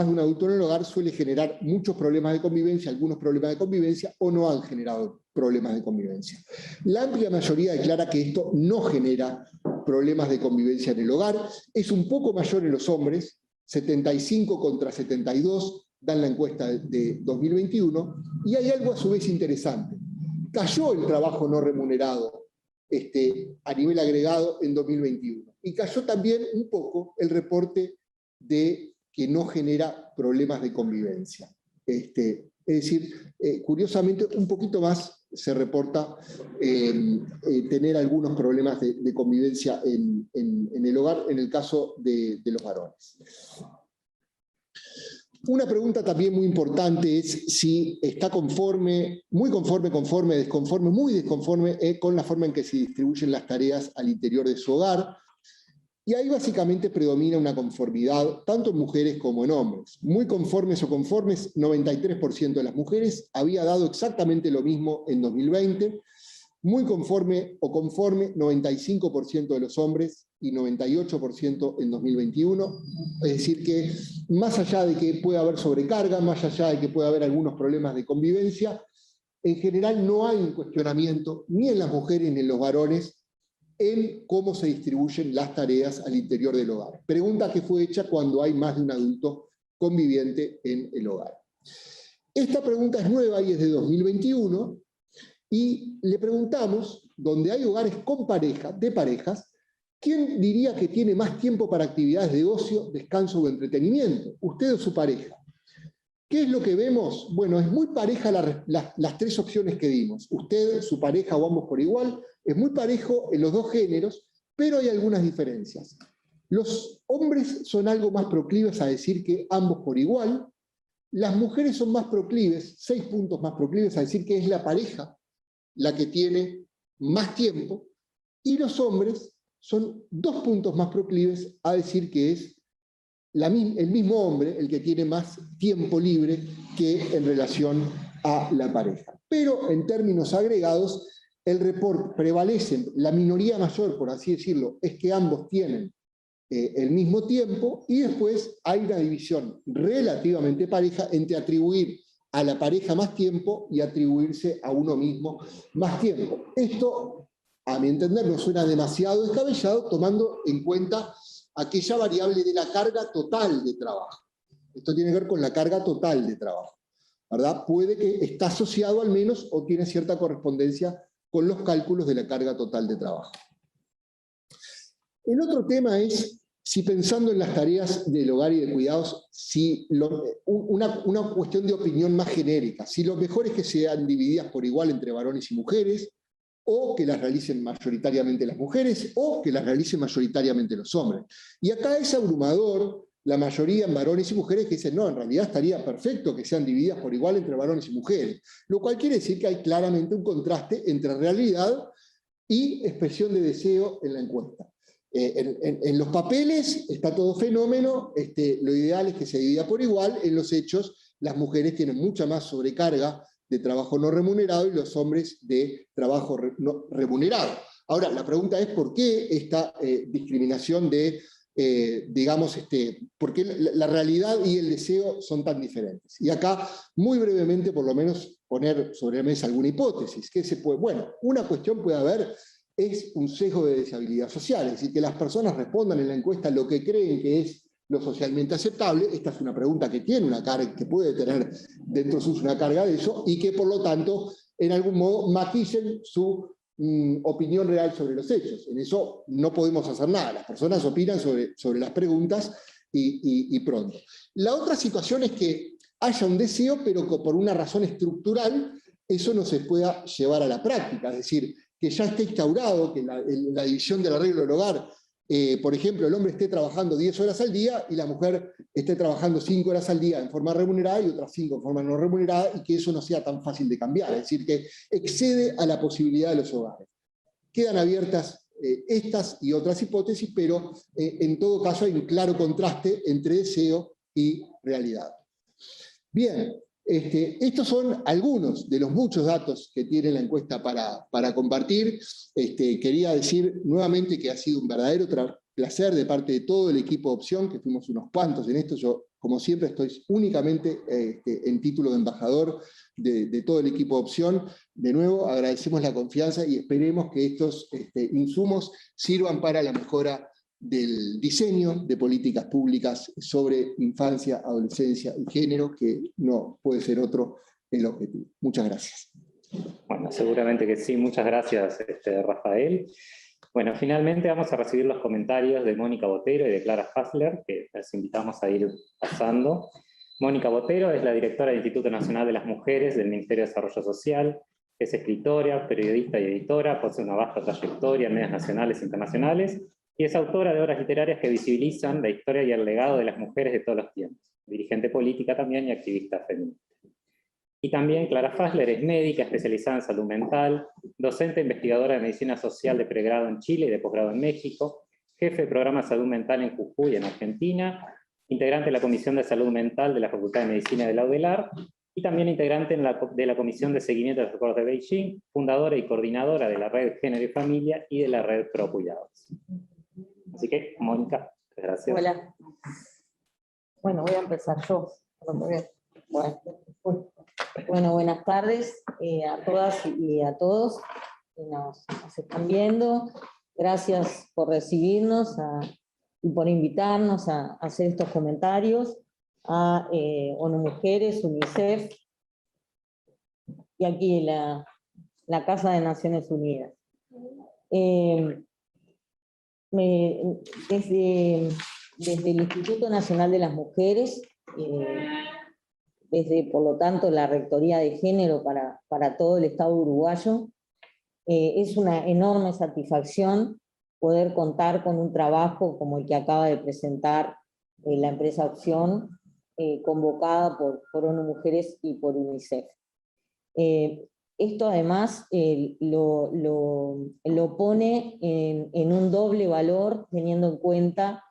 de un adulto en el hogar, suele generar muchos problemas de convivencia, algunos problemas de convivencia, o no han generado problemas de convivencia. La amplia mayoría declara que esto no genera problemas de convivencia en el hogar. Es un poco mayor en los hombres, 75 contra 72, dan la encuesta de 2021, y hay algo a su vez interesante. Cayó el trabajo no remunerado a nivel agregado en 2021. Y cayó también un poco el reporte de que no genera problemas de convivencia. Es decir, curiosamente un poquito más se reporta tener algunos problemas de convivencia en el hogar, en el caso de los varones. Una pregunta también muy importante es si está conforme, muy conforme, conforme, desconforme, muy desconforme con la forma en que se distribuyen las tareas al interior de su hogar. Y ahí básicamente predomina una conformidad, tanto en mujeres como en hombres. Muy conformes o conformes, 93% de las mujeres, había dado exactamente lo mismo en 2020. Muy conforme o conforme, 95% de los hombres y 98% en 2021. Es decir que más allá de que pueda haber sobrecarga, más allá de que pueda haber algunos problemas de convivencia, en general no hay un cuestionamiento ni en las mujeres ni en los varones en cómo se distribuyen las tareas al interior del hogar. Pregunta que fue hecha cuando hay más de un adulto conviviente en el hogar. Esta pregunta es nueva y es de 2021, y le preguntamos, donde hay hogares con pareja, de parejas, ¿quién diría que tiene más tiempo para actividades de ocio, descanso o entretenimiento? ¿Usted o su pareja? ¿Qué es lo que vemos? Bueno, es muy pareja las tres opciones que dimos. Usted, su pareja o ambos por igual, es muy parejo en los dos géneros, pero hay algunas diferencias. Los hombres son algo más proclives a decir que ambos por igual. Las mujeres son más proclives, 6 puntos más proclives a decir que es la pareja la que tiene más tiempo, y los hombres son 2 puntos más proclives a decir que es el mismo hombre el que tiene más tiempo libre que en relación a la pareja. Pero en términos agregados, el report prevalece, la minoría mayor, por así decirlo, es que ambos tienen el mismo tiempo, y después hay una división relativamente pareja entre atribuir a la pareja más tiempo y atribuirse a uno mismo más tiempo. Esto, a mi entender, no suena demasiado descabellado, tomando en cuenta aquella variable de la carga total de trabajo. Esto tiene que ver con la carga total de trabajo, ¿verdad? Puede que está asociado al menos o tiene cierta correspondencia con los cálculos de la carga total de trabajo. El otro tema es si, pensando en las tareas del hogar y de cuidados, si una cuestión de opinión más genérica, si lo mejor es que sean divididas por igual entre varones y mujeres, o que las realicen mayoritariamente las mujeres, o que las realicen mayoritariamente los hombres. Y acá es abrumador la mayoría en varones y mujeres que dicen, no, en realidad estaría perfecto que sean divididas por igual entre varones y mujeres, lo cual quiere decir que hay claramente un contraste entre realidad y expresión de deseo en la encuesta. En los papeles está todo fenómeno, lo ideal es que se divida por igual. En los hechos, las mujeres tienen mucha más sobrecarga de trabajo no remunerado y los hombres de trabajo no remunerado. Ahora, la pregunta es ¿por qué esta discriminación de, digamos, por qué la realidad y el deseo son tan diferentes? Y acá, muy brevemente, por lo menos, poner sobre la mesa alguna hipótesis. ¿Qué se puede? Bueno, una cuestión puede haber es un sesgo de deseabilidad social, es decir, que las personas respondan en la encuesta lo que creen que es lo socialmente aceptable. Esta es una pregunta que tiene una carga, que puede tener dentro de una carga de eso, y que por lo tanto, en algún modo, maquillen su opinión real sobre los hechos. En eso no podemos hacer nada, las personas opinan sobre las preguntas y pronto. La otra situación es que haya un deseo, pero que por una razón estructural eso no se pueda llevar a la práctica, es decir, que ya esté instaurado, que la división del arreglo del hogar, por ejemplo, el hombre esté trabajando 10 horas al día y la mujer esté trabajando 5 horas al día en forma remunerada y otras 5 en forma no remunerada, y que eso no sea tan fácil de cambiar, es decir, que excede a la posibilidad de los hogares. Quedan abiertas estas y otras hipótesis, pero en todo caso hay un claro contraste entre deseo y realidad. Bien. Estos son algunos de los muchos datos que tiene la encuesta para compartir. Quería decir nuevamente que ha sido un verdadero placer de parte de todo el equipo de Opción, que fuimos unos cuantos en esto. Yo, como siempre, estoy únicamente en título de embajador de todo el equipo de Opción. De nuevo, agradecemos la confianza y esperemos que estos insumos sirvan para la mejora del diseño de políticas públicas sobre infancia, adolescencia y género, que no puede ser otro el objetivo. Muchas gracias. Bueno, seguramente que sí. Muchas gracias, Rafael. Bueno, finalmente vamos a recibir los comentarios de Mónica Botero y de Clara Hasler, que les invitamos a ir pasando. Mónica Botero es la directora del Instituto Nacional de las Mujeres del Ministerio de Desarrollo Social, Es escritora, periodista y editora, posee una vasta trayectoria en medios nacionales e internacionales, y es autora de obras literarias que visibilizan la historia y el legado de las mujeres de todos los tiempos. Dirigente política también y activista feminista. Y también Clara Fassler es médica especializada en salud mental, docente e investigadora de medicina social de pregrado en Chile y de posgrado en México, jefe de programa de salud mental en Jujuy, en Argentina, integrante de la Comisión de Salud Mental de la Facultad de Medicina de la UDELAR, y también integrante de la Comisión de Seguimiento de los Acuerdos de Beijing, fundadora y coordinadora de la Red Género y Familia y de la Red Pro Cuidados. Así que, Mónica, gracias. Hola. Bueno, voy a empezar yo. Bueno, buenas tardes a todas y a todos que nos están viendo. Gracias por recibirnos y por invitarnos a hacer estos comentarios a ONU Mujeres, UNICEF, y aquí la Casa de Naciones Unidas. Desde el Instituto Nacional de las Mujeres, desde, por lo tanto, la Rectoría de Género para todo el Estado uruguayo, es una enorme satisfacción poder contar con un trabajo como el que acaba de presentar la empresa Opción, convocada por ONU Mujeres y por UNICEF. Esto además lo pone en un doble valor, teniendo en cuenta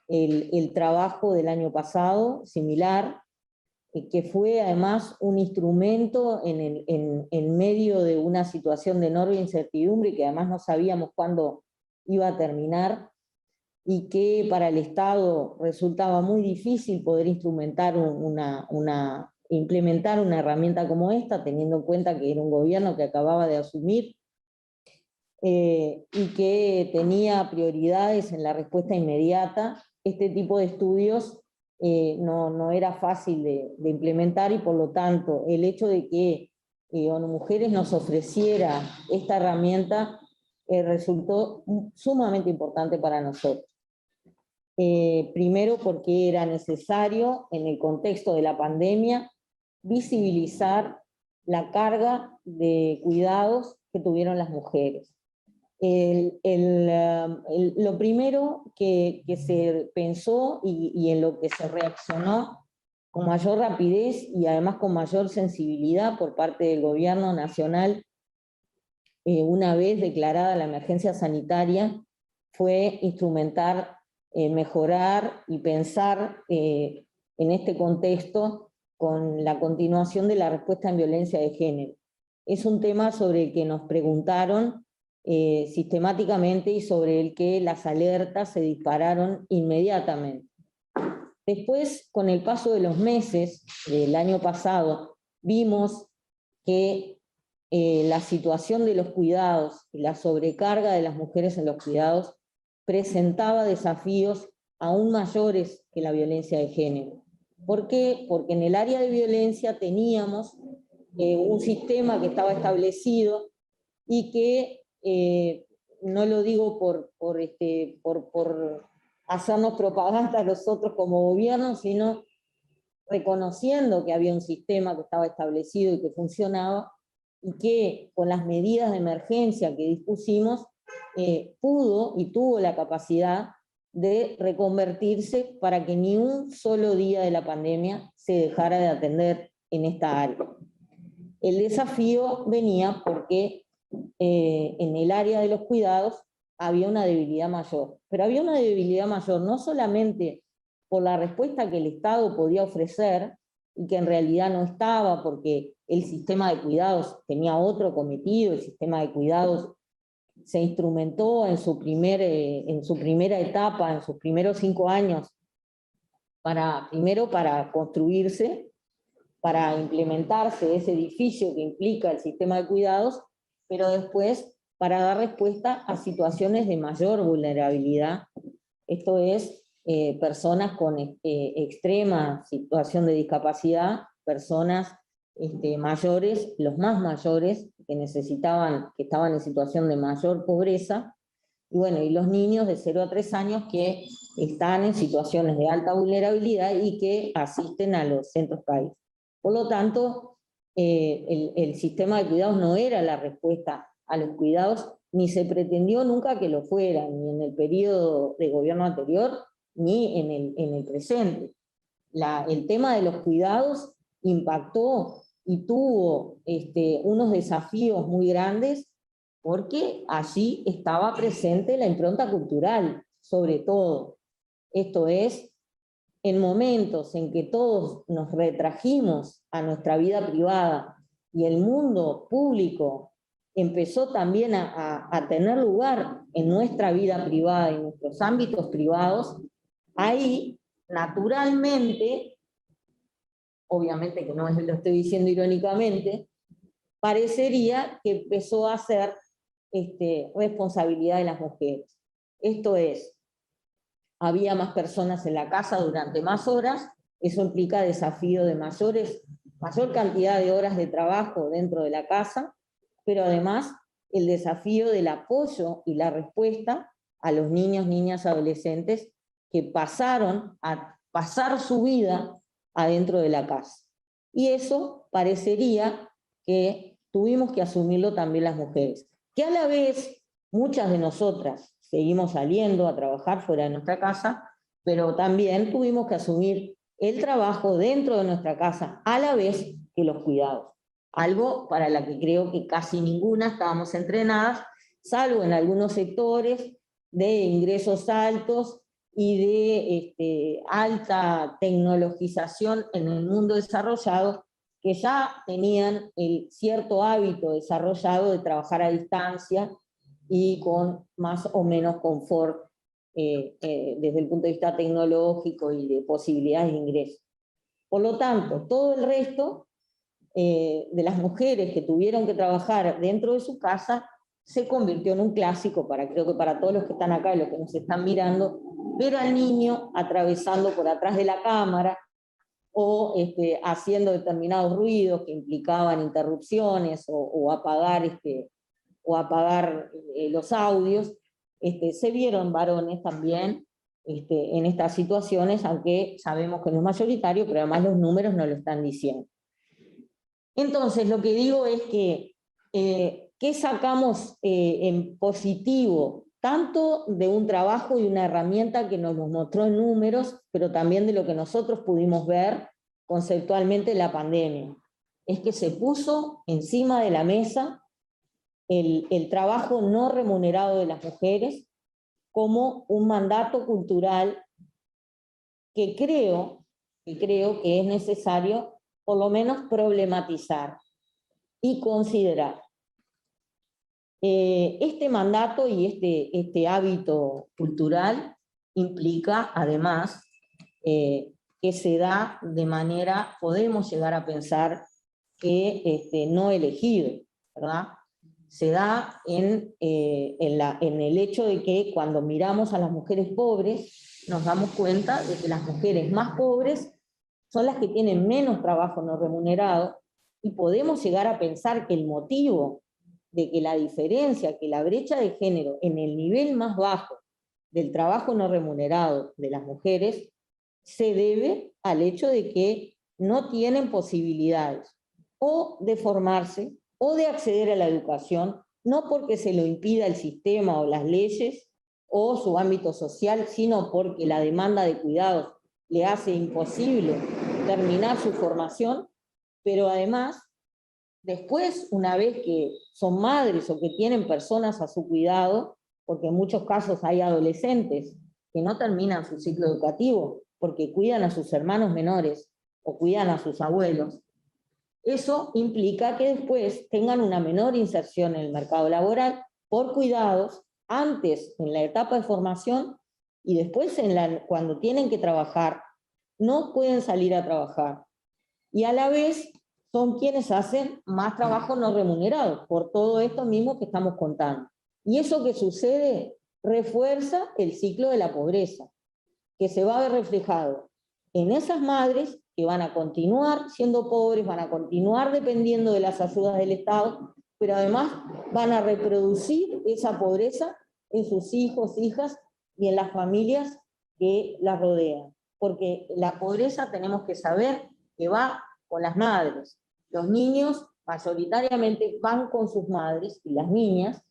el trabajo del año pasado, similar, que fue además un instrumento en medio de una situación de enorme incertidumbre, que además no sabíamos cuándo iba a terminar, y que para el Estado resultaba muy difícil poder implementar una herramienta como esta, teniendo en cuenta que era un gobierno que acababa de asumir, y que tenía prioridades en la respuesta inmediata. Este tipo de estudios no era fácil de implementar, y por lo tanto el hecho de que ONU Mujeres nos ofreciera esta herramienta resultó sumamente importante para nosotros. Primero porque era necesario, en el contexto de la pandemia, visibilizar la carga de cuidados que tuvieron las mujeres. Lo primero que se pensó y en lo que se reaccionó con mayor rapidez y además con mayor sensibilidad por parte del gobierno nacional, una vez declarada la emergencia sanitaria, fue instrumentar, mejorar y pensar en este contexto con la continuación de la respuesta en violencia de género. Es un tema sobre el que nos preguntaron sistemáticamente y sobre el que las alertas se dispararon inmediatamente. Después, con el paso de los meses del año pasado, vimos que la situación de los cuidados y la sobrecarga de las mujeres en los cuidados presentaba desafíos aún mayores que la violencia de género. ¿Por qué? Porque en el área de violencia teníamos un sistema que estaba establecido y que, no lo digo por hacernos propaganda nosotros como gobierno, sino reconociendo que había un sistema que estaba establecido y que funcionaba, y que con las medidas de emergencia que dispusimos, pudo y tuvo la capacidad de reconvertirse para que ni un solo día de la pandemia se dejara de atender en esta área. El desafío venía porque en el área de los cuidados había una debilidad mayor, pero había una debilidad mayor no solamente por la respuesta que el Estado podía ofrecer, y que en realidad no estaba, porque el sistema de cuidados tenía otro cometido. El sistema de cuidados se instrumentó en su primera etapa, en sus primeros 5 años, primero para construirse, para implementarse ese edificio que implica el sistema de cuidados, pero después para dar respuesta a situaciones de mayor vulnerabilidad, esto es, personas con extrema situación de discapacidad, personas mayores, los más mayores, que estaban en situación de mayor pobreza, y bueno, y los niños de 0 a 3 años que están en situaciones de alta vulnerabilidad y que asisten a los centros CAIS. Por lo tanto, el sistema de cuidados no era la respuesta a los cuidados, ni se pretendió nunca que lo fuera, ni en el periodo de gobierno anterior, ni en el presente. El tema de los cuidados impactó y tuvo unos desafíos muy grandes, porque allí estaba presente la impronta cultural, sobre todo. Esto es, en momentos en que todos nos retrajimos a nuestra vida privada y el mundo público empezó también a tener lugar en nuestra vida privada, en nuestros ámbitos privados, ahí naturalmente, obviamente que no lo estoy diciendo irónicamente, parecería que empezó a ser responsabilidad de las mujeres. Esto es, había más personas en la casa durante más horas, eso implica desafío de mayor cantidad de horas de trabajo dentro de la casa, pero además el desafío del apoyo y la respuesta a los niños, niñas, adolescentes que pasaron a pasar su vida adentro de la casa. Y eso parecería que tuvimos que asumirlo también las mujeres, que a la vez muchas de nosotras seguimos saliendo a trabajar fuera de nuestra casa, pero también tuvimos que asumir el trabajo dentro de nuestra casa a la vez que los cuidados. Algo para la que creo que casi ninguna estábamos entrenadas, salvo en algunos sectores de ingresos altos y de alta tecnologización en el mundo desarrollado, que ya tenían el cierto hábito desarrollado de trabajar a distancia y con más o menos confort desde el punto de vista tecnológico y de posibilidades de ingreso. Por lo tanto, todo el resto de las mujeres que tuvieron que trabajar dentro de su casa se convirtió en un clásico, creo que para todos los que están acá y los que nos están mirando, ver al niño atravesando por atrás de la cámara o haciendo determinados ruidos que implicaban interrupciones o apagar los audios. Se vieron varones también en estas situaciones, aunque sabemos que no es mayoritario, pero además los números no lo están diciendo. Entonces, lo que digo es que, ¿qué sacamos en positivo? Tanto de un trabajo y una herramienta que nos mostró en números, pero también de lo que nosotros pudimos ver conceptualmente en la pandemia. Es que se puso encima de la mesa el trabajo no remunerado de las mujeres como un mandato cultural que creo que es necesario por lo menos problematizar y considerar. Este mandato y este hábito cultural implica, además, que se da de manera, podemos llegar a pensar que no elegido, ¿verdad? Se da en el hecho de que cuando miramos a las mujeres pobres, nos damos cuenta de que las mujeres más pobres son las que tienen menos trabajo no remunerado, y podemos llegar a pensar que el motivo de que la diferencia, que la brecha de género en el nivel más bajo del trabajo no remunerado de las mujeres se debe al hecho de que no tienen posibilidades o de formarse o de acceder a la educación, no porque se lo impida el sistema o las leyes o su ámbito social, sino porque la demanda de cuidados le hace imposible terminar su formación, pero además, después, una vez que son madres o que tienen personas a su cuidado, porque en muchos casos hay adolescentes que no terminan su ciclo educativo porque cuidan a sus hermanos menores o cuidan a sus abuelos, eso implica que después tengan una menor inserción en el mercado laboral por cuidados, antes en la etapa de formación y después cuando tienen que trabajar, no pueden salir a trabajar. Y a la vez son quienes hacen más trabajo no remunerado, por todo esto mismo que estamos contando. Y eso que sucede refuerza el ciclo de la pobreza, que se va a ver reflejado en esas madres que van a continuar siendo pobres, van a continuar dependiendo de las ayudas del Estado, pero además van a reproducir esa pobreza en sus hijos, hijas y en las familias que las rodean. Porque la pobreza tenemos que saber que va con las madres, Los niños mayoritariamente van con sus madres y las niñas,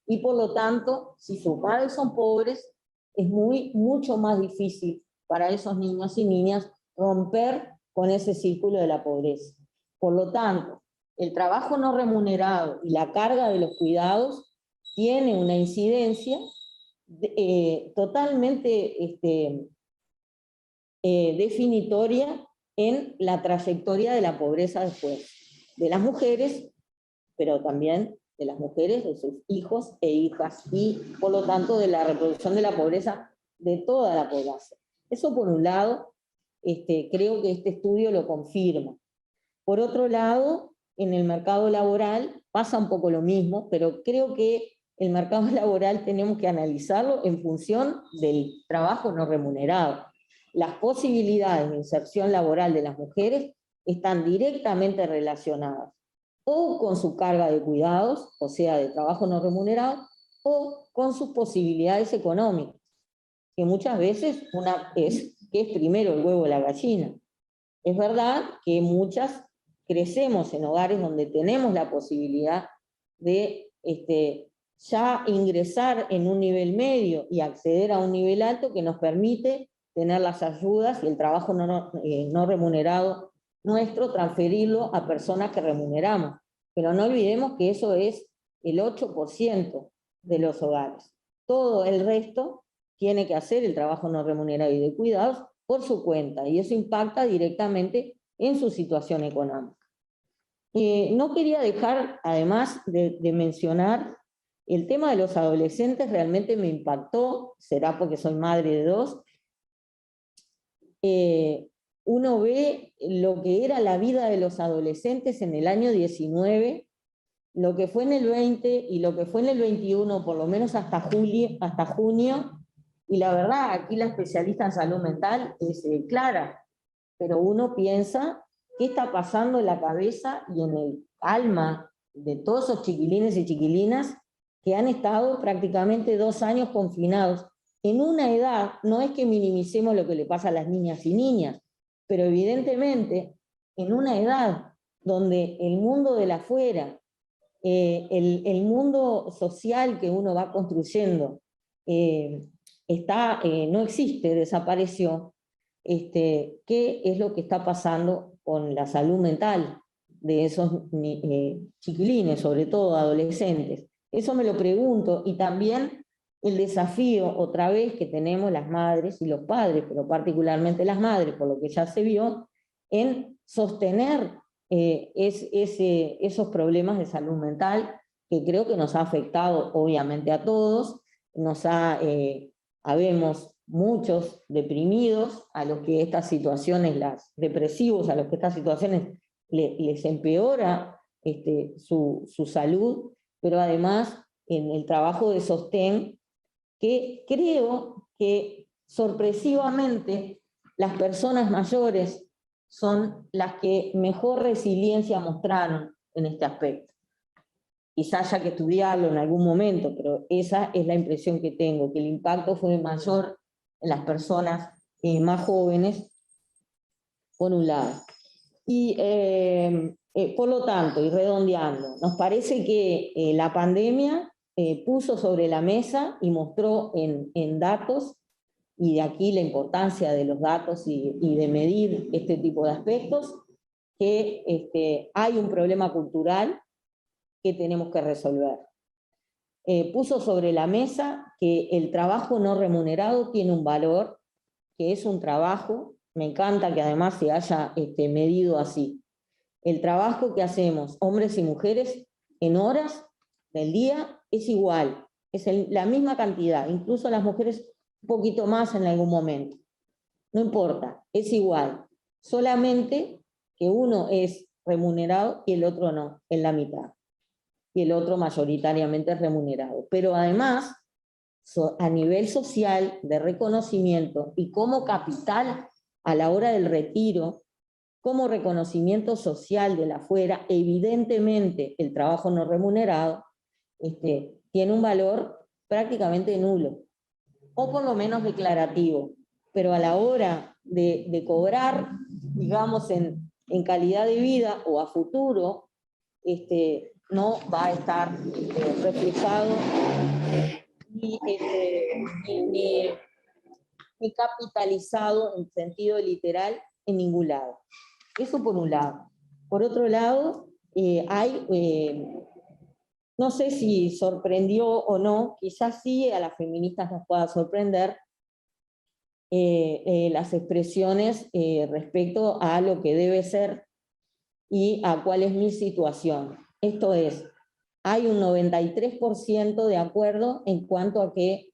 y por lo tanto, si sus padres son pobres, es mucho más difícil para esos niños y niñas romper con ese círculo de la pobreza. Por lo tanto, el trabajo no remunerado y la carga de los cuidados tiene una incidencia totalmente definitoria en la trayectoria de la pobreza después, de las mujeres, pero también de las mujeres, de sus hijos e hijas, y por lo tanto de la reproducción de la pobreza de toda la población. Eso por un lado, creo que este estudio lo confirma. Por otro lado, en el mercado laboral pasa un poco lo mismo, pero creo que el mercado laboral tenemos que analizarlo en función del trabajo no remunerado. Las posibilidades de inserción laboral de las mujeres están directamente relacionadas o con su carga de cuidados, o sea, de trabajo no remunerado, o con sus posibilidades económicas, que muchas veces que es primero el huevo o la gallina. Es verdad que muchas crecemos en hogares donde tenemos la posibilidad de ya ingresar en un nivel medio y acceder a un nivel alto que nos permite tener las ayudas y el trabajo no remunerado nuestro, transferirlo a personas que remuneramos. Pero no olvidemos que eso es el 8% de los hogares. Todo el resto tiene que hacer el trabajo no remunerado y de cuidados por su cuenta, y eso impacta directamente en su situación económica. No quería dejar, además de mencionar, el tema de los adolescentes. Realmente me impactó, será porque soy madre de 2. Uno ve lo que era la vida de los adolescentes en el año 19, lo que fue en el 20 y lo que fue en el 21, por lo menos hasta junio, y la verdad, aquí la especialista en salud mental es clara, pero uno piensa qué está pasando en la cabeza y en el alma de todos esos chiquilines y chiquilinas que han estado prácticamente 2 años confinados en una edad. No es que minimicemos lo que le pasa a las niñas y niñas, pero evidentemente en una edad donde el mundo de la afuera, el mundo social que uno va construyendo, no existe, desapareció. ¿Qué es lo que está pasando con la salud mental de esos chiquilines, sobre todo adolescentes? Eso me lo pregunto, y también el desafío, otra vez, que tenemos las madres y los padres, pero particularmente las madres, por lo que ya se vio, en sostener esos problemas de salud mental, que creo que nos ha afectado obviamente a todos. Habemos muchos deprimidos a los que estas situaciones, depresivos, a los que estas situaciones les empeora su salud, pero además en el trabajo de sostén, que creo que sorpresivamente las personas mayores son las que mejor resiliencia mostraron en este aspecto. Quizás haya que estudiarlo en algún momento, pero esa es la impresión que tengo, que el impacto fue mayor en las personas más jóvenes, por un lado. Y por lo tanto, y redondeando, nos parece que la pandemia puso sobre la mesa y mostró en datos, y de aquí la importancia de los datos y de medir este tipo de aspectos, que hay un problema cultural que tenemos que resolver. Puso sobre la mesa que el trabajo no remunerado tiene un valor, que es un trabajo, me encanta que además se haya medido así. El trabajo que hacemos hombres y mujeres en horas del día es igual, es la misma cantidad, incluso las mujeres un poquito más en algún momento. No importa, es igual, solamente que uno es remunerado y el otro no, en la mitad, y el otro mayoritariamente es remunerado. Pero además, a nivel social, de reconocimiento y como capital a la hora del retiro, como reconocimiento social de la afuera, evidentemente el trabajo no remunerado tiene un valor prácticamente nulo, o por lo menos declarativo, pero a la hora de cobrar, digamos, en en calidad de vida o a futuro no va a estar reflejado ni capitalizado en sentido literal en ningún lado. Eso por un lado. Por otro lado, no sé si sorprendió o no, quizás sí a las feministas nos pueda sorprender, las expresiones respecto a lo que debe ser y a cuál es mi situación. Esto es, hay un 93% de acuerdo en cuanto a que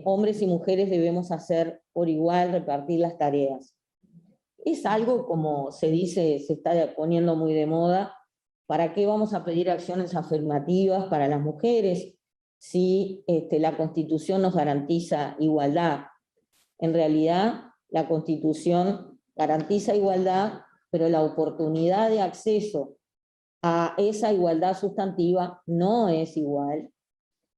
hombres y mujeres debemos hacer por igual, repartir las tareas. Es algo, como se dice, se está poniendo muy de moda. ¿Para qué vamos a pedir acciones afirmativas para las mujeres si la Constitución nos garantiza igualdad? En realidad, la Constitución garantiza igualdad, pero la oportunidad de acceso a esa igualdad sustantiva no es igual.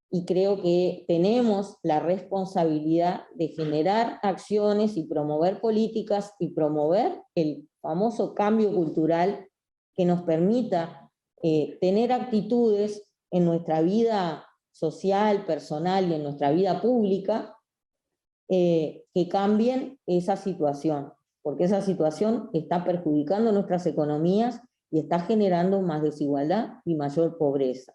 Y creo que tenemos la responsabilidad de generar acciones y promover políticas y promover el famoso cambio cultural que nos permita tener actitudes en nuestra vida social, personal y en nuestra vida pública que cambien esa situación, porque esa situación está perjudicando nuestras economías y está generando más desigualdad y mayor pobreza.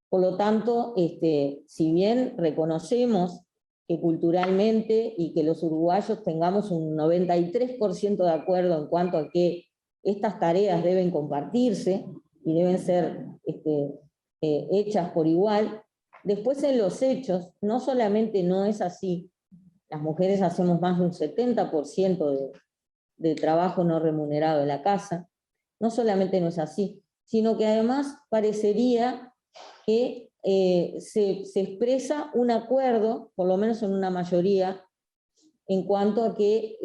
Por lo tanto, si bien reconocemos que culturalmente y que los uruguayos tengamos un 93% de acuerdo en cuanto a que estas tareas deben compartirse y deben ser hechas por igual, después en los hechos no solamente no es así, las mujeres hacemos más de un 70% de trabajo no remunerado en la casa, no solamente no es así, sino que además parecería que se expresa un acuerdo, por lo menos en una mayoría, en cuanto a que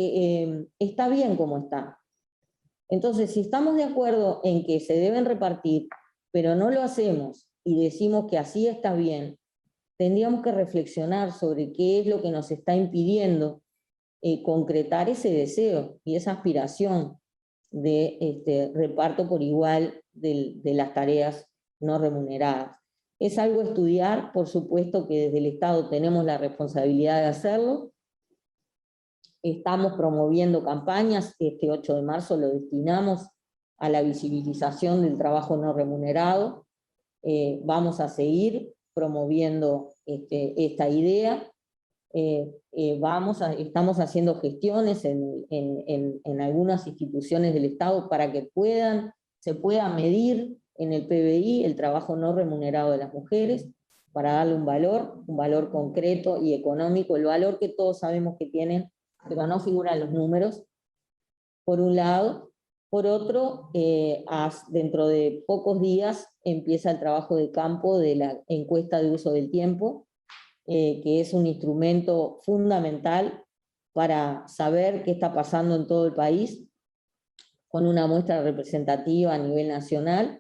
está bien como está. Entonces, si estamos de acuerdo en que se deben repartir, pero no lo hacemos y decimos que así está bien, tendríamos que reflexionar sobre qué es lo que nos está impidiendo concretar ese deseo y esa aspiración de reparto por igual de las tareas no remuneradas. Es algo a estudiar, por supuesto que desde el Estado tenemos la responsabilidad de hacerlo. Estamos promoviendo campañas, este 8 de marzo lo destinamos a la visibilización del trabajo no remunerado. Vamos a seguir promoviendo esta idea. Estamos haciendo gestiones en algunas instituciones del Estado para que se pueda medir en el PBI el trabajo no remunerado de las mujeres, para darle un valor concreto y económico, el valor que todos sabemos que tienen, pero no figura en los números, por un lado. Por otro, dentro de pocos días empieza el trabajo de campo de la encuesta de uso del tiempo, que es un instrumento fundamental para saber qué está pasando en todo el país, con una muestra representativa a nivel nacional.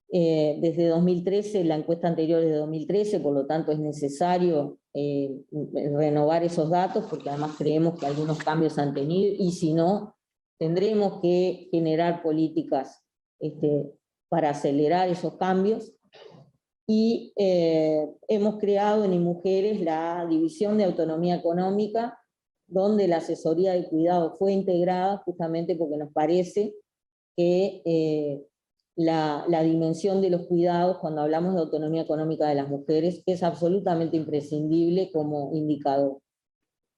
Desde 2013, la encuesta anterior es de 2013, por lo tanto es necesario renovar esos datos, porque además creemos que algunos cambios han tenido, y si no, tendremos que generar políticas para acelerar esos cambios. Y hemos creado en IMujeres la División de Autonomía Económica, donde la asesoría de cuidado fue integrada, justamente porque nos parece que la dimensión de los cuidados, cuando hablamos de autonomía económica de las mujeres, es absolutamente imprescindible como indicador.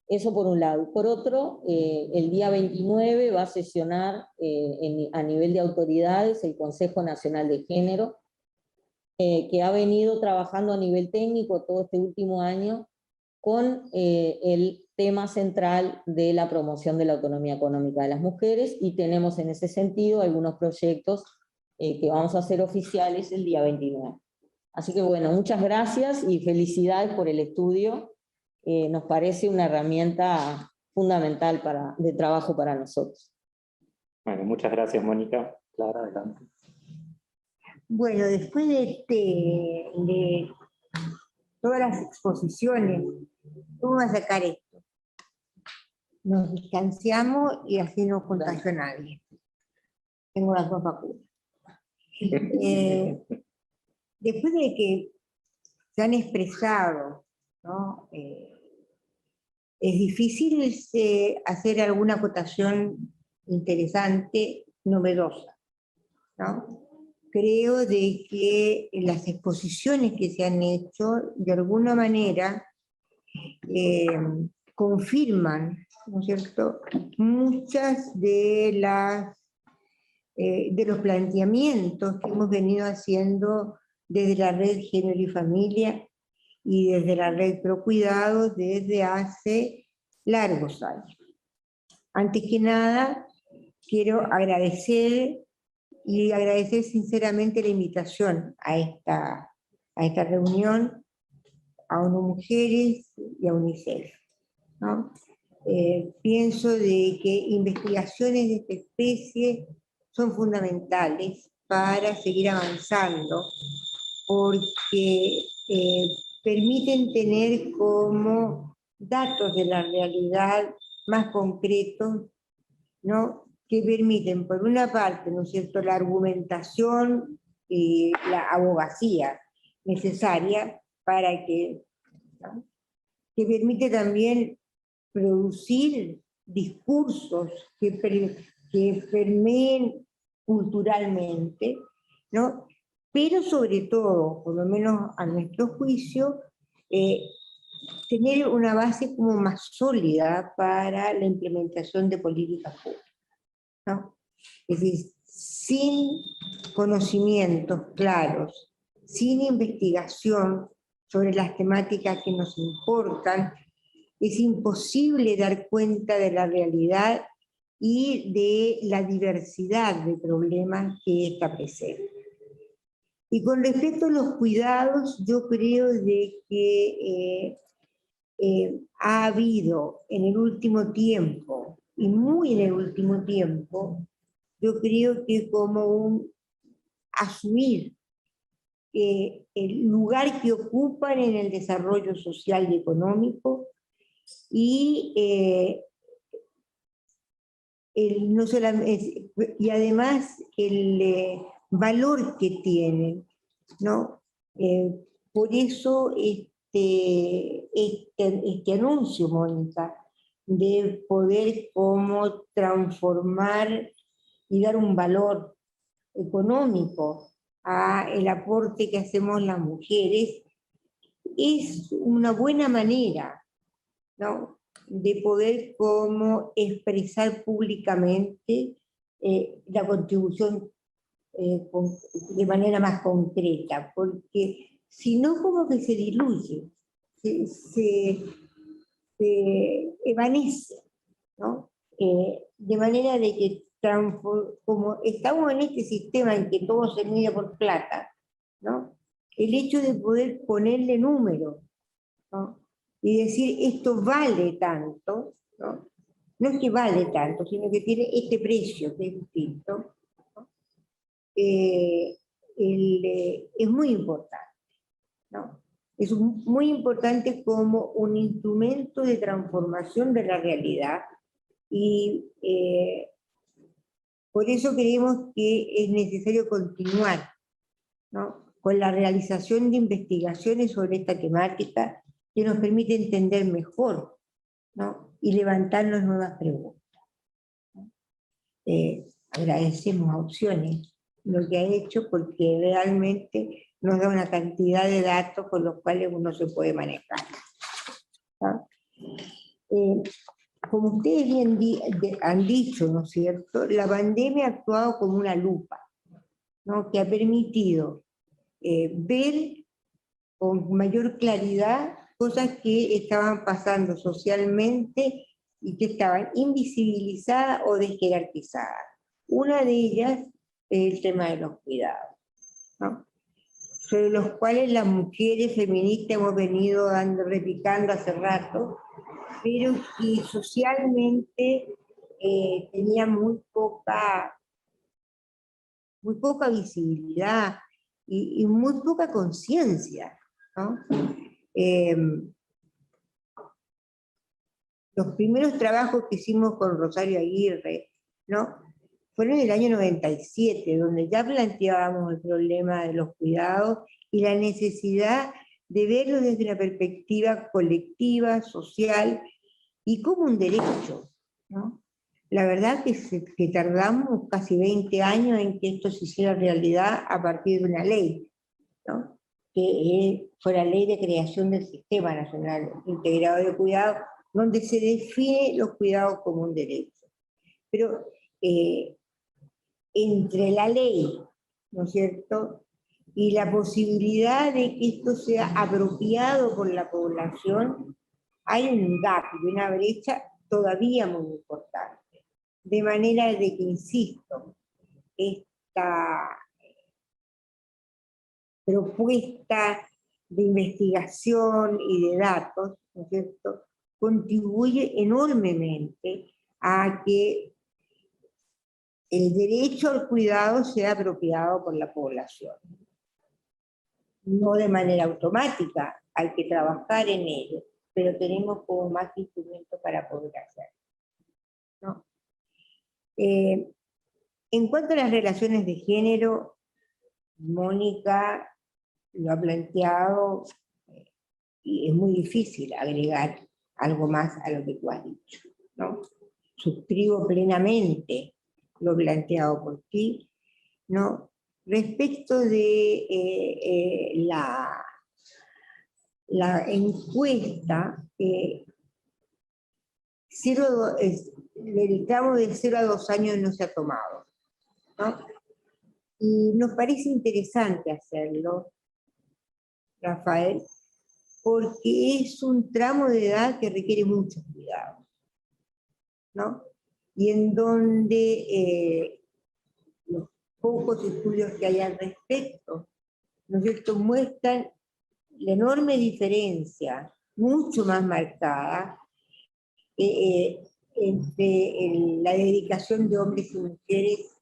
Eso por un lado. Por otro, el día 29 va a sesionar a nivel de autoridades el Consejo Nacional de Género, que ha venido trabajando a nivel técnico todo este último año con el tema central de la promoción de la autonomía económica de las mujeres, y tenemos en ese sentido algunos proyectos que vamos a hacer oficiales el día 29. Así que bueno, muchas gracias y felicidades por el estudio. Nos parece una herramienta fundamental de trabajo para nosotros. Bueno, muchas gracias, Mónica. Clara, adelante. Bueno, después de todas las exposiciones, vamos a sacar esto. Nos distanciamos y así no contagio a nadie. tengo las dos vacunas. Después de que se han expresado, ¿no? Es difícil hacer alguna acotación interesante, novedosa, ¿no? Creo de que las exposiciones que se han hecho, de alguna manera, confirman, ¿no es cierto?, muchas de los planteamientos que hemos venido haciendo desde la red Género y Familia y desde la red Procuidado desde hace largos años. Antes que nada, quiero agradecer sinceramente la invitación a esta reunión, a ONU Mujeres y a UNICEF, ¿no? Pienso de que investigaciones de esta especie son fundamentales para seguir avanzando, porque permiten tener como datos de la realidad más concretos, ¿no? Que permiten, por una parte, ¿no es cierto?, la argumentación y la abogacía necesaria para que, ¿no?, que permite también producir discursos que permeen culturalmente, ¿no? Pero sobre todo, por lo menos a nuestro juicio, tener una base como más sólida para la implementación de políticas públicas, ¿no? Es decir, sin conocimientos claros, sin investigación sobre las temáticas que nos importan, es imposible dar cuenta de la realidad y de la diversidad de problemas que está presente. Y con respecto a los cuidados, yo creo de que ha habido en el último tiempo, y muy en el último tiempo, yo creo que como un asumir el lugar que ocupan en el desarrollo social y económico, y no solamente, y además el valor que tienen, ¿no? Por eso este anuncio, Mónica, de poder como transformar y dar un valor económico al aporte que hacemos las mujeres, es una buena manera, ¿no?, de poder como expresar públicamente la contribución de manera más concreta, porque si no como que se diluye, se evanece, ¿no? De manera de que como estamos en este sistema en que todo se mide por plata, ¿no?, el hecho de poder ponerle número, ¿no?, y decir esto vale tanto, ¿no?, no es que vale tanto, sino que tiene este precio que es distinto, ¿no?, es muy importante, ¿no? Es muy importante como un instrumento de transformación de la realidad, y por eso creemos que es necesario continuar, ¿no?, con la realización de investigaciones sobre esta temática que nos permite entender mejor, ¿no?, y levantarnos nuevas preguntas, ¿no? Agradecemos a Opciones lo que ha hecho, porque realmente nos da una cantidad de datos con los cuales uno se puede manejar, ¿no? Como ustedes bien han dicho, ¿no es cierto?, la pandemia ha actuado como una lupa, ¿no?, que ha permitido ver con mayor claridad cosas que estaban pasando socialmente y que estaban invisibilizadas o desjerarquizadas. Una de ellas es el tema de los cuidados, ¿no?, sobre los cuales las mujeres feministas hemos venido replicando hace rato, pero que socialmente tenían muy poca visibilidad y muy poca conciencia, ¿no? Los primeros trabajos que hicimos con Rosario Aguirre, ¿no?, fueron en el año 97, donde ya planteábamos el problema de los cuidados y la necesidad de verlo desde una perspectiva colectiva, social y como un derecho, ¿no? La verdad que tardamos casi 20 años en que esto se hiciera realidad a partir de una ley, ¿no? Que fue la Ley de Creación del Sistema Nacional Integrado de Cuidados, donde se define los cuidados como un derecho. Pero entre la ley, ¿no es cierto?, y la posibilidad de que esto sea apropiado por la población, hay un gap y una brecha todavía muy importante. De manera de que, insisto, esta propuesta de investigación y de datos, ¿no es cierto?, contribuye enormemente a que el derecho al cuidado sea apropiado por la población. No de manera automática, hay que trabajar en ello, pero tenemos como más instrumentos para poder hacerlo, ¿no? En cuanto a las relaciones de género, Mónica lo ha planteado, y es muy difícil agregar algo más a lo que tú has dicho, ¿no? Suscribo plenamente lo planteado por ti, ¿no? Respecto de la encuesta, el tramo de 0 a 2 años no se ha tomado, ¿no? Y nos parece interesante hacerlo, Rafael, porque es un tramo de edad que requiere mucho cuidado, ¿no? Y en donde los pocos estudios que hay al respecto, ¿no es cierto?, muestran la enorme diferencia, mucho más marcada, entre la dedicación de hombres y mujeres,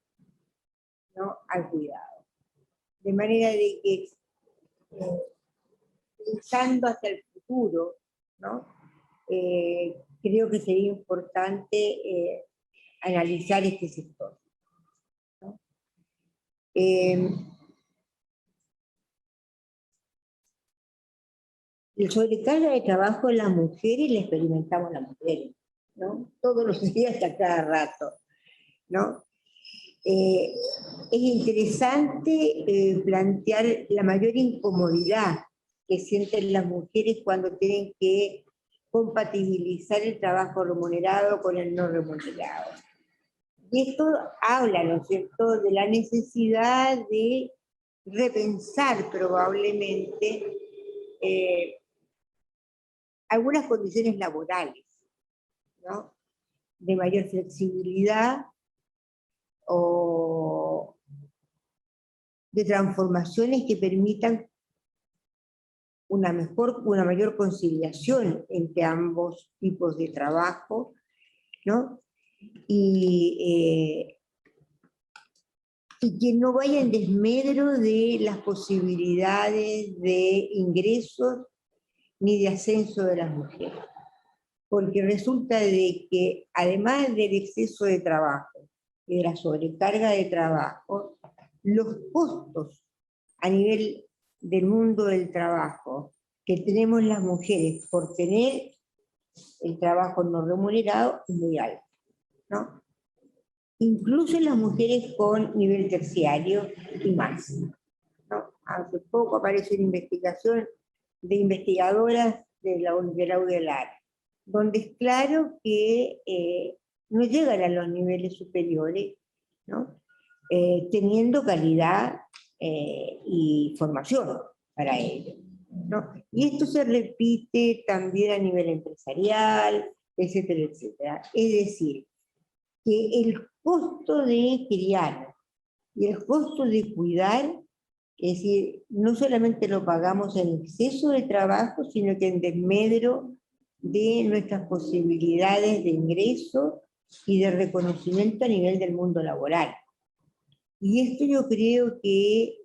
¿no?, al cuidado. De manera de que, pensando hacia el futuro, ¿no?, creo que sería importante analizar este sector, ¿no? El sobrecarga de trabajo en las mujeres la experimentamos las mujeres, ¿no? Todos los días, a cada rato, ¿no? Es interesante plantear la mayor incomodidad que sienten las mujeres cuando tienen que compatibilizar el trabajo remunerado con el no remunerado. Y esto habla, ¿no es cierto?, de la necesidad de repensar probablemente algunas condiciones laborales, ¿no?, de mayor flexibilidad o de transformaciones que permitan una mayor conciliación entre ambos tipos de trabajo, ¿no? Y que no vaya en desmedro de las posibilidades de ingresos ni de ascenso de las mujeres. Porque resulta de que además del exceso de trabajo y de la sobrecarga de trabajo, los costos a nivel del mundo del trabajo que tenemos las mujeres por tener el trabajo no remunerado es muy alto, ¿no? Incluso las mujeres con nivel terciario y más, ¿no? Hace poco apareció una investigación de investigadoras de la UDELAR, donde es claro que no llegan a los niveles superiores, ¿no?, teniendo calidad y formación para ello, ¿no? Y esto se repite también a nivel empresarial, etcétera, etcétera. Es decir, que el costo de criar y el costo de cuidar, es decir, no solamente lo pagamos en exceso de trabajo, sino que en desmedro de nuestras posibilidades de ingreso y de reconocimiento a nivel del mundo laboral. Y esto yo creo que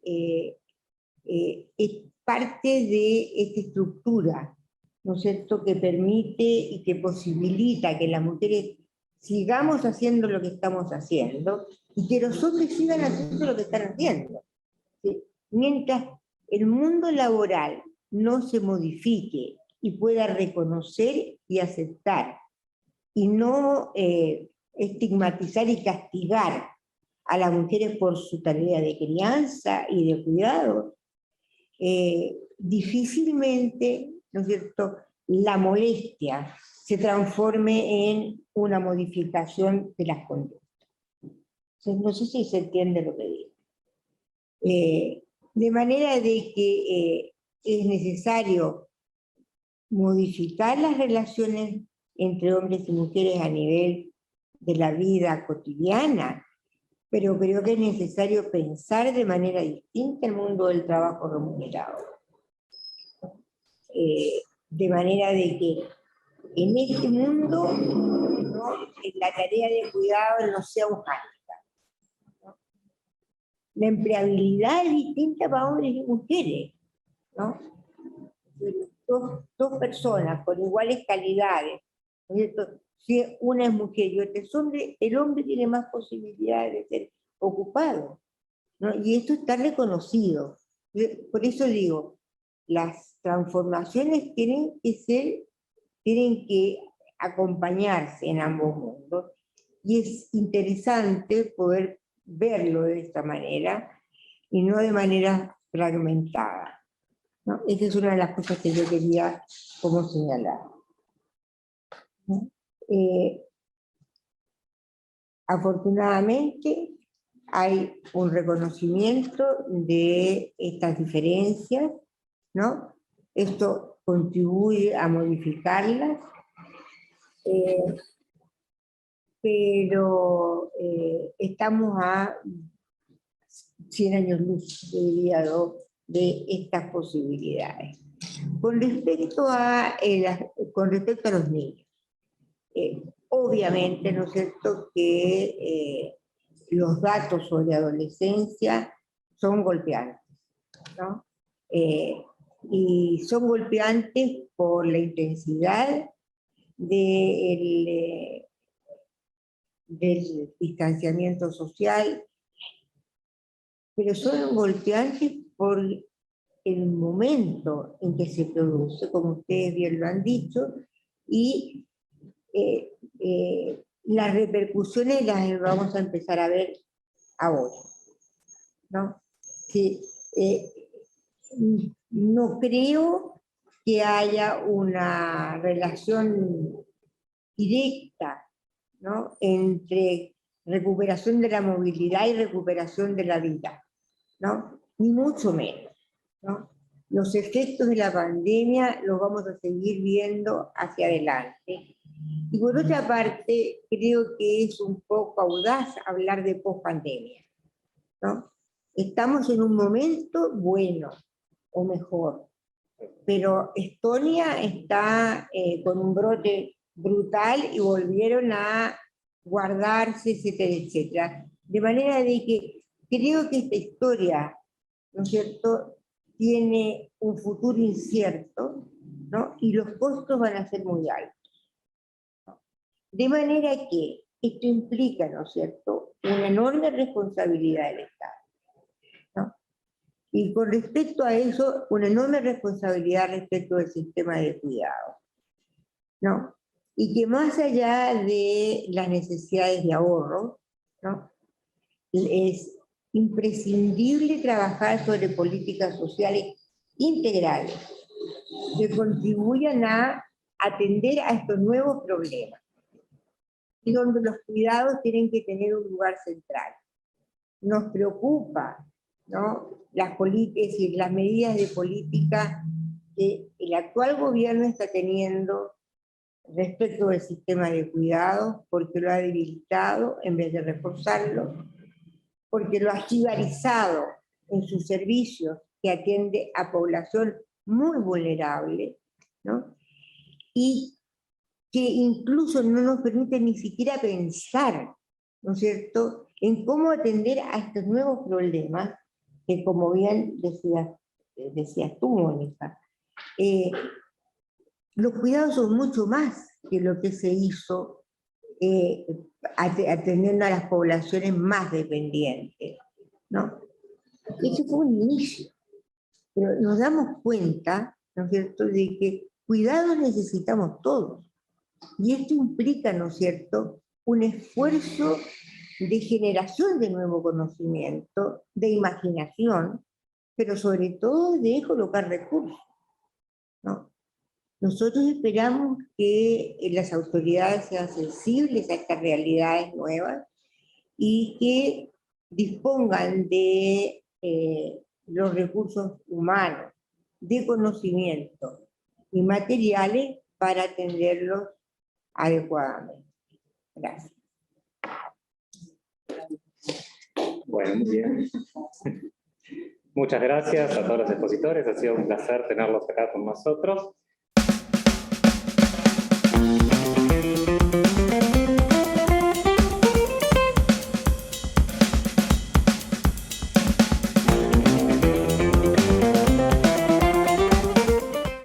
es parte de esta estructura, ¿no es cierto?, que permite y que posibilita que las mujeres sigamos haciendo lo que estamos haciendo y que los hombres sigan haciendo lo que están haciendo. ¿Sí? Mientras el mundo laboral no se modifique y pueda reconocer y aceptar y no estigmatizar y castigar a las mujeres por su tarea de crianza y de cuidado, difícilmente, ¿no es cierto?, la molestia se transforme en una modificación de las conductas. Entonces, no sé si se entiende lo que digo. De manera de que es necesario modificar las relaciones entre hombres y mujeres a nivel de la vida cotidiana, pero creo que es necesario pensar de manera distinta el mundo del trabajo remunerado. De manera de que en este mundo, ¿no?, la tarea de cuidado no sea un hándicap, ¿no? La empleabilidad es distinta para hombres y mujeres, ¿no? Dos personas con iguales calidades, ¿no es cierto? Si una es mujer y otra es hombre, el hombre tiene más posibilidades de ser ocupado, ¿no? Y esto está reconocido. Por eso digo, las transformaciones tienen que acompañarse en ambos mundos, y es interesante poder verlo de esta manera y no de manera fragmentada, ¿no? Esa es una de las cosas que yo quería como señalar, ¿no? Afortunadamente hay un reconocimiento de estas diferencias, ¿no? Esto contribuye a modificarlas, pero estamos a 100 años luz, yo diría, de estas posibilidades. Con respecto a los niños, obviamente, ¿no es cierto?, que los datos sobre adolescencia son golpeantes, ¿no? Y son golpeantes por la intensidad del distanciamiento social, pero son golpeantes por el momento en que se produce, como ustedes bien lo han dicho, y las repercusiones las vamos a empezar a ver ahora, ¿no? Que, no creo que haya una relación directa, ¿no?, entre recuperación de la movilidad y recuperación de la vida, ¿no?, ni mucho menos, ¿no? Los efectos de la pandemia los vamos a seguir viendo hacia adelante. Y por otra parte, creo que es un poco audaz hablar de pospandemia, ¿no? Estamos en un momento bueno, o mejor, pero Estonia está con un brote brutal y volvieron a guardarse, etcétera, etcétera. De manera de que creo que esta historia, ¿no es cierto?, tiene un futuro incierto, ¿no?, y los costos van a ser muy altos. De manera que esto implica, ¿no es cierto?, una enorme responsabilidad del Estado, ¿no? Y con respecto a eso, una enorme responsabilidad respecto del sistema de cuidado, ¿no? Y que más allá de las necesidades de ahorro, ¿no?, es imprescindible trabajar sobre políticas sociales integrales que contribuyan a atender a estos nuevos problemas, y donde los cuidados tienen que tener un lugar central. Nos preocupa, ¿no?, las medidas de política que el actual gobierno está teniendo respecto del sistema de cuidados, porque lo ha debilitado en vez de reforzarlo, porque lo ha jibarizado en sus servicios que atiende a población muy vulnerable, ¿no?, y que incluso no nos permite ni siquiera pensar, ¿no es cierto?, en cómo atender a estos nuevos problemas, que como bien decías tú, Mónica, los cuidados son mucho más que lo que se hizo atendiendo a las poblaciones más dependientes, ¿no? Ese fue un inicio, pero nos damos cuenta, ¿no es cierto?, de que cuidados necesitamos todos, y esto implica, ¿no es cierto?, un esfuerzo de generación de nuevo conocimiento, de imaginación, pero sobre todo de colocar recursos, ¿no? Nosotros esperamos que las autoridades sean sensibles a estas realidades nuevas y que dispongan de los recursos humanos, de conocimiento y materiales para atenderlos adecuadamente. Gracias. Bueno, muy bien. Muchas gracias a todos los expositores, ha sido un placer tenerlos acá con nosotros.